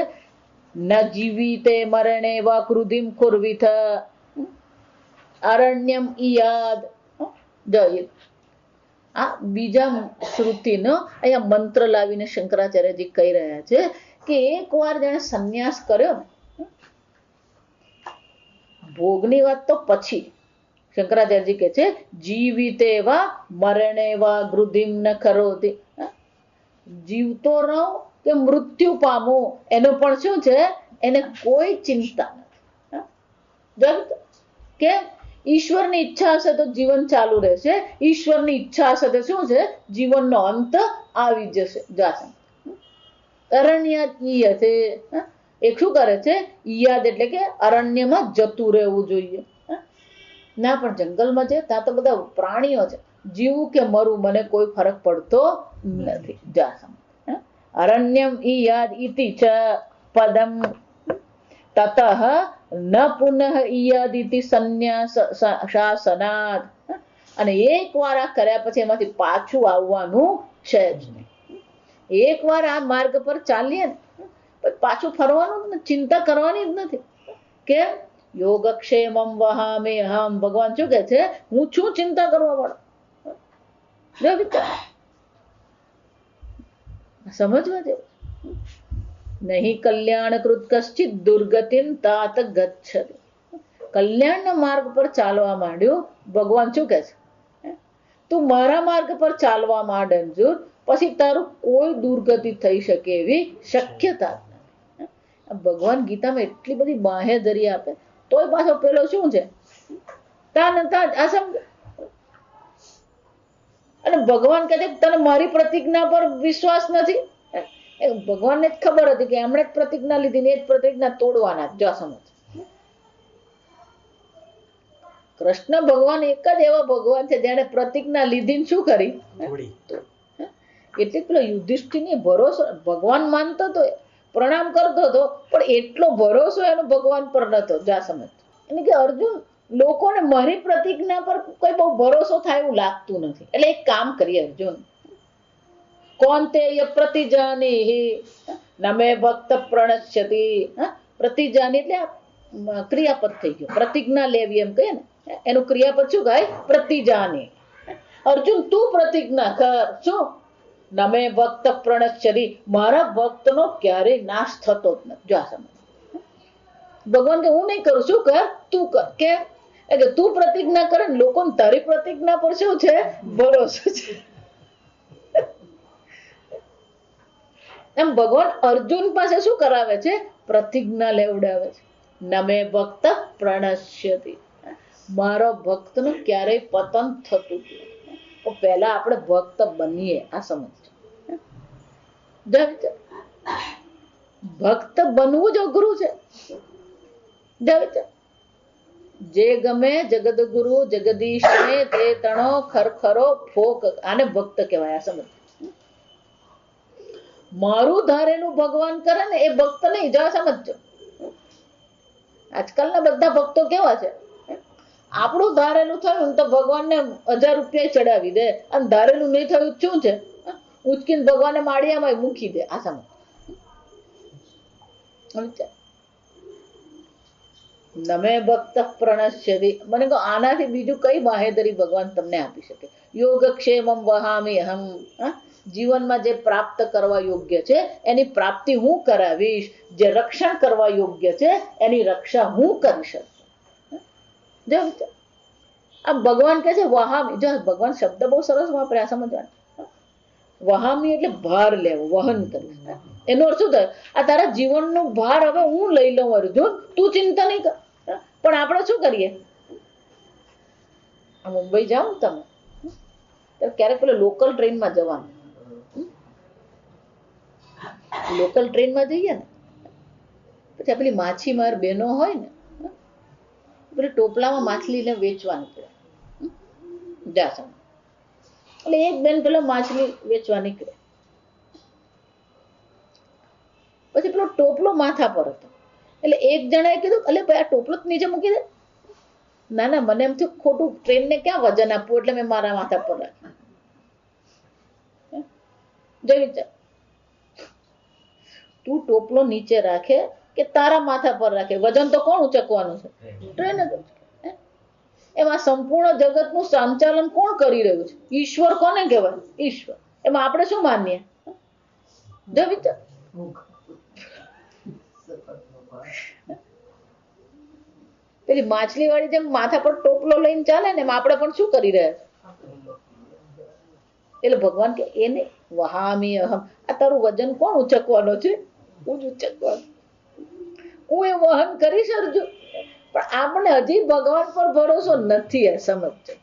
A: ન જીવીતે મરણે વા કૃધિમ કુર્વિથ અરણ્યમ ઈયાદ. આ બીજા શ્રુતિનો અહીંયા મંત્ર લાવીને શંકરાચાર્યજી કહી રહ્યા છે કે એકવાર જેણે સંન્યાસ કર્યો ને, ભોગની વાત તો પછી શંકરાચાર્યજી કહે છે જીવિતે વા મરણે વા ગૃધિમ ન કરોતિ. જીવતો રહો કે મૃત્યુ પામો એનો પણ શું છે? એને કોઈ ચિંતા નથી. કેમ? ઈશ્વરની ઈચ્છા હશે તો જીવન ચાલુ રહેશે, ઈશ્વરની ઈચ્છા હશે તો શું છે? જીવનનો અંત આવી જશે. અરણ્યાત ઈયતે. એ શું કરે છે? ઈયાદ એટલે કે અરણ્યમાં જતું રહેવું જોઈએ. ના, પણ જંગલમાં છે ત્યાં તો બધા પ્રાણીઓ છે, જીવું કે મરું મને કોઈ ફરક પડતો નથી. અરણ્યમ ઈયાદ ઇતિ ચ પદમ તતઃ ન પુનઃ ઈયાદિતિ સંન્યાસ શાસનાદ. અને એકવાર આ કર્યા પછી એમાંથી પાછું આવવાનું છે જ નહીં. એકવાર આ માર્ગ પર ચાલીએ ને પાછું ફરવાનું જ નથી, ચિંતા કરવાની જ નથી. કેમ? યોગક્ષેમમ વહામે અહમ. ભગવાન શું કહે છે? હું છું ચિંતા કરવા વાળો. સમજવા જેવું. નહીં કલ્યાણકૃત કશ્ચિત દુર્ગતિન તાત ગચ્છતિ. કલ્યાણના માર્ગ પર ચાલવા માંડ્યો, ભગવાન શું કહે છે? તું મારા માર્ગ પર ચાલવા માંડ અર્જુન, પછી તારું કોઈ દુર્ગતિ થઈ શકે એવી શક્યતા જ નથી. ભગવાન ગીતામાં એટલી બધી બાંહેધરી આપે, તોય પાછો પેલો શું છે? આ સમજ. અને ભગવાન કહે છે તને મારી પ્રતિજ્ઞા પર વિશ્વાસ નથી. ભગવાનને જ ખબર હતી કે એમણે જ પ્રતિજ્ઞા લીધી ને એ જ પ્રતિજ્ઞા તોડવાના. જો સમજ. કૃષ્ણ ભગવાન એક જ એવા ભગવાન છે જેને પ્રતિજ્ઞા લીધી શું કરી? એટલે પેલો યુધિષ્ઠિરને ભરોસો, ભગવાન માનતો હતો, પ્રણામ કરતો હતો, પણ એટલો ભરોસો એનો ભગવાન પર નતો. જા સમજ. એટલે કે અર્જુન, લોકોને મારી પ્રતિજ્ઞા પર કોઈ બહુ ભરોસો થાય એવું લાગતું નથી. એટલે એક કામ કરીએ અર્જુન, કૌંતેય પ્રતિજાનીહિ નમે ભક્ત પ્રણશ્યતિ. પ્રતિજાની એટલે ક્રિયાપદ થઈ ગયો. પ્રતિજ્ઞા લેવી એમ કહીએ ને, એનું ક્રિયાપદ શું કહે? પ્રતિજાની. અર્જુન તું પ્રતિજ્ઞા કર. શું? નમે ભક્ત પ્રણશ્યતિ. મારા ભક્તનો ક્યારેય નાશ થતો જ નથી. જો સમજ. ભગવાન કે હું નહીં કરું. શું કર? તું કર. કેમ? એટલે તું પ્રતિજ્ઞા કરે ને લોકોને તારી પ્રતિજ્ઞા પર શું છે? ભરોસો છે. એમ ભગવાન અર્જુન પાસે શું કરાવે છે? પ્રતિજ્ઞા લેવડાવે છે. નમે ભક્ત પ્રણશ્યતિ. મારો ભક્તનું ક્યારેય પતન થતું નથી. પહેલા આપણે ભક્ત બનીએ. આ સમજ. ભક્ત બનવું જ અઘરું છે. જે ગમે જગદ ગુરુ જગદીશ ને તે તણો ખરખરો ફોક. આને ભક્ત કહેવાય. આ સમજ. મારું ધારેલું ભગવાન કરે ને એ ભક્ત નહીં. જવા સમજો. આજકાલના બધા ભક્તો કેવા છે? આપણું ધારેલું થયું તો ભગવાનને 1000 રૂપિયા ચડાવી દે, અને ધારેલું નહીં થયું શું છે? ઉચકીને ભગવાનને માળિયામાં મૂકી દે. આ સમજ. નમે ભક્ત પ્રણશ્યતિ. મને કહો આનાથી બીજું કઈ બાહેધરી ભગવાન તમને આપી શકે? યોગક્ષેમમ વહામી અહમ. જીવનમાં જે પ્રાપ્ત કરવા યોગ્ય છે એની પ્રાપ્તિ હું કરાવીશ. જે રક્ષણ કરવા યોગ્ય છે એની રક્ષા હું કરી શકું. આ ભગવાન કહે છે વહામી. જો ભગવાન શબ્દ બહુ સરસ વાપર્યા. સમજવાનું. વહામી એટલે ભાર લેવો, વહન કરવું. એનો અર્થ શું થાય? આ તારા જીવનનો ભાર હવે હું લઈ લઉં અર્જુન, તું ચિંતા નહીં કર. પણ આપણે શું કરીએ? મુંબઈ જાઓ તમે તો ક્યારેક પેલો લોકલ ટ્રેનમાં જવાનું. લોકલ ટ્રેનમાં જઈએ ને પછી પેલી માછીમાર બહેનો હોય ને, પેલી ટોપલામાં માછલીને વેચવા નીકળે. જાસમ. એટલે એક બેન પેલો માછલી વેચવા નીકળે. પછી પેલો ટોપલો માથા પર હતો. એટલે એક જણાએ કીધું, અલે ભાઈ આ ટોપલો નીચે મૂકી દે. ના ના, મને એમ થયું ખોટું, ટ્રેનને ક્યાં વજન આપવું, એટલે મેં મારા માથા પર રાખ્યું. જોઈ વિચાર, તું ટોપલો નીચે રાખે કે તારા માથા પર રાખે? વજન તો કોણ ઉચકવાનું છે? ટ્રેન જ. એમાં સંપૂર્ણ જગતનું સંચાલન કોણ કરી રહ્યું છે? ઈશ્વર. કોને કહેવાય? ઈશ્વર. એમાં આપણે શું માનીએ? જો વિચાર. પેલી માછલી વાળી જેમ માથા પર ટોપલો લઈને ચાલે ને, એમાં આપણે પણ શું કરી રહ્યા છે? એટલે ભગવાન કે એને વહામી અહમ. આ તારું વજન કોણ ઉચકવાનો છે? હું જ ઉચકવાનું. હું એ વહન કરીશ અર્જુન. પણ આપણે હજી ભગવાન પર ભરોસો નથી. સમજજો.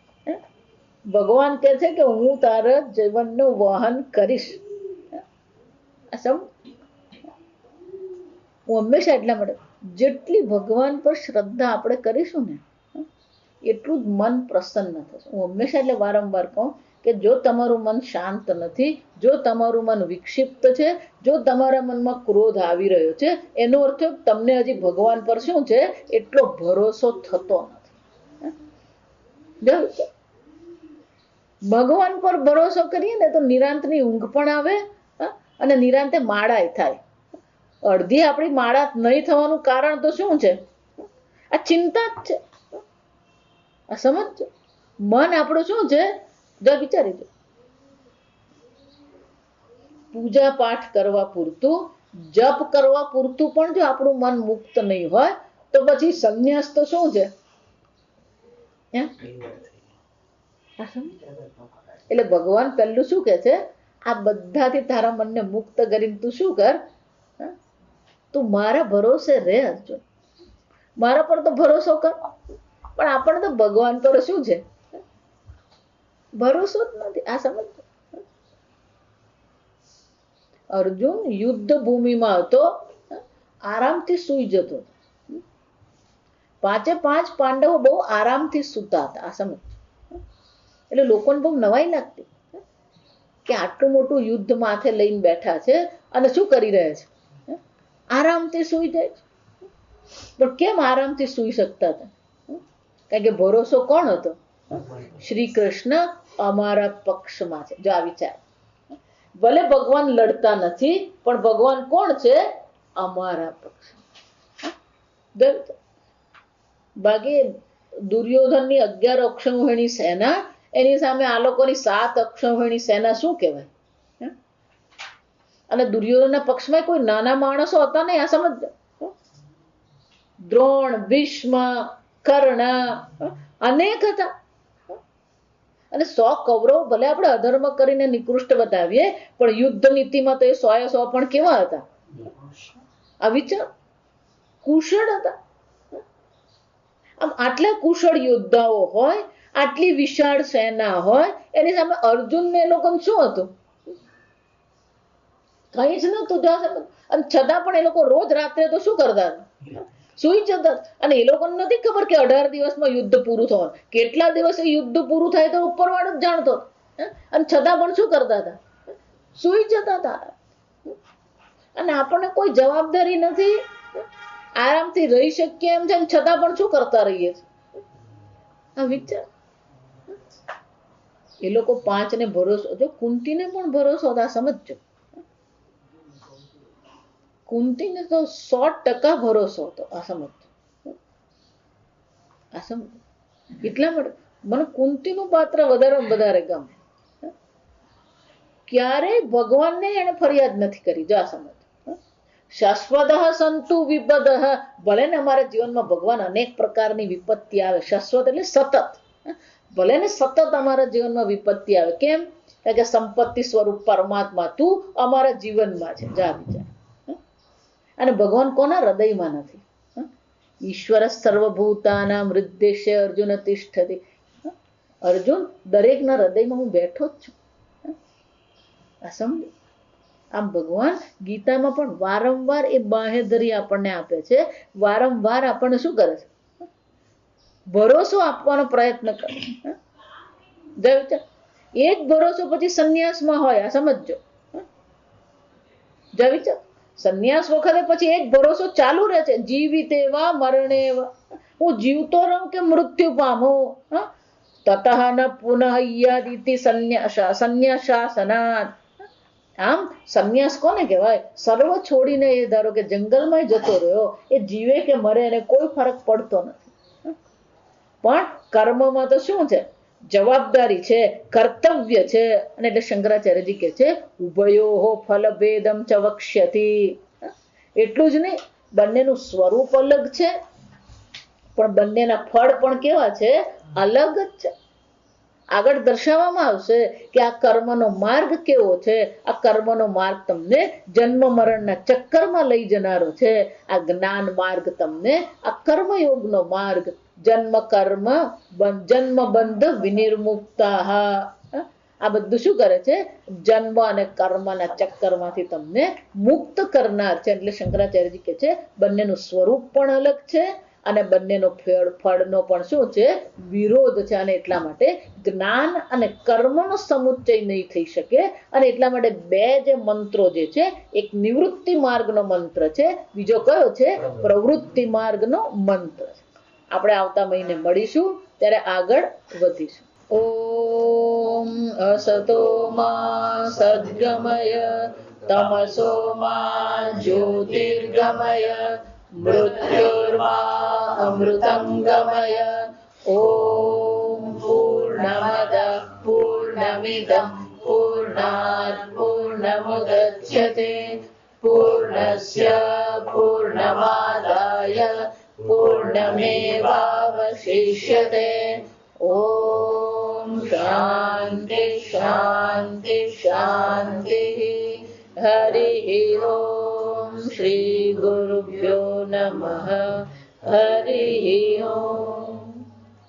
A: ભગવાન કહે છે કે હું તારા જીવનનું વહન કરીશ. હું હંમેશા એટલા માટે જેટલી ભગવાન પર શ્રદ્ધા આપણે કરીશું ને એટલું જ મન પ્રસન્ન થશે. હું હંમેશા એટલે વારંવાર કહું કે જો તમારું મન શાંત નથી, જો તમારું મન વિક્ષિપ્ત છે, જો તમારા મનમાં ક્રોધ આવી રહ્યો છે, એનો અર્થ તમને હજી ભગવાન પર શું છે? એટલો ભરોસો થતો નથી. ભગવાન પર ભરોસો કરીએ ને તો નિરાંતની ઊંઘ પણ આવે અને નિરાંતે માળાય થાય. અડધી આપણી માળા નહીં થવાનું કારણ તો શું છે? આ ચિંતા જ છે. આ સમજ, મન આપણું શું છે? જો વિચારી દો, પૂજા પાઠ કરવા પૂરતું, જપ કરવા પૂરતું પણ જો આપણું મન મુક્ત નહીં હોય તો પછી સંન્યાસ તો શું છે? એટલે ભગવાન પહેલું શું કે છે? આ બધાથી તારા મનને મુક્ત કરીને તું શું કર? તું મારા ભરોસે રહે અર્જુન, મારા પર તો ભરોસો કર. પણ આપણને તો ભગવાન પર શું છે? ભરોસો જ નથી. આ સમજ, અર્જુન યુદ્ધ ભૂમિમાં હતો, આરામથી સૂઈ જતો. 5 પાંડવો બહુ આરામથી સૂતા હતા. આ સમજ, એટલે લોકોને બહુ નવાઈ લાગતી કે આટલું મોટું યુદ્ધ માથે લઈને બેઠા છે અને શું કરી રહ્યા છે? આરામથી સૂઈ જાય છે. પણ કેમ આરામથી સૂઈ શકતા હતા? કારણ કે ભરોસો કોણ હતો? શ્રી કૃષ્ણ અમારા પક્ષમાં છે. જો આ વિચાર, ભલે ભગવાન લડતા નથી પણ ભગવાન કોણ છે? અમારા પક્ષ. બાકી દુર્યોધનની 11 અક્ષૌહિણી સેના, એની સામે આ લોકોની 7 અક્ષૌહિણી સેના શું કહેવાય? અને દુર્યોધનના પક્ષમાં કોઈ નાના માણસો હતા નહીં. આ સમજ, દ્રોણ, ભીષ્મ, કર્ણ અનેક હતા. અને 100 કૌરવ ભલે આપણે અધર્મ કરીને નિકૃષ્ટ બતાવીએ પણ યુદ્ધ નીતિમાં તો એ 100 પણ કેવા હતા? આ વિચાર, કુશળ હતા. આમ આટલા કુશળ યોદ્ધાઓ હોય, આટલી વિશાળ સેના હોય, એની સામે અર્જુન ને એ લોકોને શું હતું? કઈ જ નતું. અને છતાં પણ એ લોકો રોજ રાત્રે તો શું કરતા? સુઈ જતા. અને એ લોકોને નથી ખબર કે 18 દિવસમાં યુદ્ધ પૂરું થવાનું. કેટલા દિવસે યુદ્ધ પૂરું થાય તો ઉપરવાળો જ જાણતો. અને છતાં પણ શું કરતા હતા? સુઈ જતા હતા. અને આપણને કોઈ જવાબદારી નથી, આરામથી રહી શકીએ એમ છે, છતાં પણ શું કરતા રહીએ છીએ? આ વિચાર. એ લોકો 5 ને ભરોસો, જો કુંતીને પણ ભરોસો હતા. સમજો, કુંતીને તો 100% ભરોસો હતો. આ સમજ, આ સમજ. એટલા માટે મને કુંતીનું પાત્ર વધારે ગમે. ક્યારેય ભગવાનને એને ફરિયાદ નથી કરી. જો આ સમજ, શાશ્વત સંતુ વિપદ. ભલે ને અમારા જીવનમાં ભગવાન અનેક પ્રકારની વિપત્તિ આવે, શાશ્વત એટલે સતત, ભલે ને સતત અમારા જીવનમાં વિપત્તિ આવે. કેમ? કારણ કે સંપત્તિ સ્વરૂપ પરમાત્મા તું અમારા જીવનમાં છે. જા વિચાર. અને ભગવાન કોના હૃદયમાં નથી? ઈશ્વર સર્વભૂતાનાં હૃદ્દેશે અર્જુન તિષ્ઠતિ. અર્જુન, દરેકના હૃદયમાં હું બેઠો જ છું. આ સમજો. આમ ભગવાન ગીતામાં પણ વારંવાર એ બાંહેધરી આપણને આપે છે. વારંવાર આપણને શું કરે છે? ભરોસો આપવાનો પ્રયત્ન કરે. એ જ ભરોસો પછી સંન્યાસમાં હોય. આ સમજો. વિચાર, સંન્યાસ વખતે પછી એક ભરોસો ચાલુ રહે છે. જીવિતે વા મરણે વા, હું જીવતો રહું કે મૃત્યુ પામું, તતઃ ન પુનઃ યદિતિ સંન્યાસાસનાત. આમ સંન્યાસ કોને કહેવાય? સર્વ છોડીને એ ધારો કે જંગલમાં જતો રહ્યો, એ જીવે કે મરે એને કોઈ ફરક પડતો નથી. પણ કર્મમાં તો શું છે? જવાબદારી છે, કર્તવ્ય છે. અને એટલે શંકરાચાર્યજી કહે છે ઉભયોઃ ફલભેદમ ચ વક્ષ્યતિ. એટલું જ નહીં, બંનેનું સ્વરૂપ અલગ છે પણ બંનેના ફળ પણ કેવા છે? અલગ જ છે. આગળ દર્શાવવામાં આવશે કે આ કર્મનો માર્ગ કેવો છે. આ કર્મનો માર્ગ તમને જન્મ મરણના ચક્કરમાં લઈ જનારો છે. આ જ્ઞાન માર્ગ તમને આ કર્મયોગનો માર્ગ, જન્મ કર્મ જન્મ બંધ વિનિર્મુક્તા. આ બધું શું કરે છે? જન્મ અને કર્મના ચક્કરમાંથી તમને મુક્ત કરનાર છે. એટલે શંકરાચાર્યજી કહે છે બંનેનું સ્વરૂપ પણ અલગ છે અને બંનેનો ફળનો પણ શું છે? વિરોધ છે. અને એટલા માટે જ્ઞાન અને કર્મનો સમુચ્ચય નહીં થઈ શકે. અને એટલા માટે 2 જે મંત્રો જે છે, એક નિવૃત્તિ માર્ગનો મંત્ર છે, બીજો કયો છે? પ્રવૃત્તિ માર્ગનો મંત્ર છે. આપણે આવતા મહિને મળીશું, ત્યારે આગળ વધીશું. ઓમ असतो मा सद्गमय तमसो मा ज्योतिर्गमय मृत्युर्मा अमृतंगमय। ओम पूर्णमदः पूर्णमिदं पूर्णात् पूर्णमुदच्यते पूर्णस्य पूर्णमादाय पूर्णमेवावशिष्यते। ओम शांति शांति शांति। हरि ओम। श्री गुरुभ्यो नमः। हरि ओम।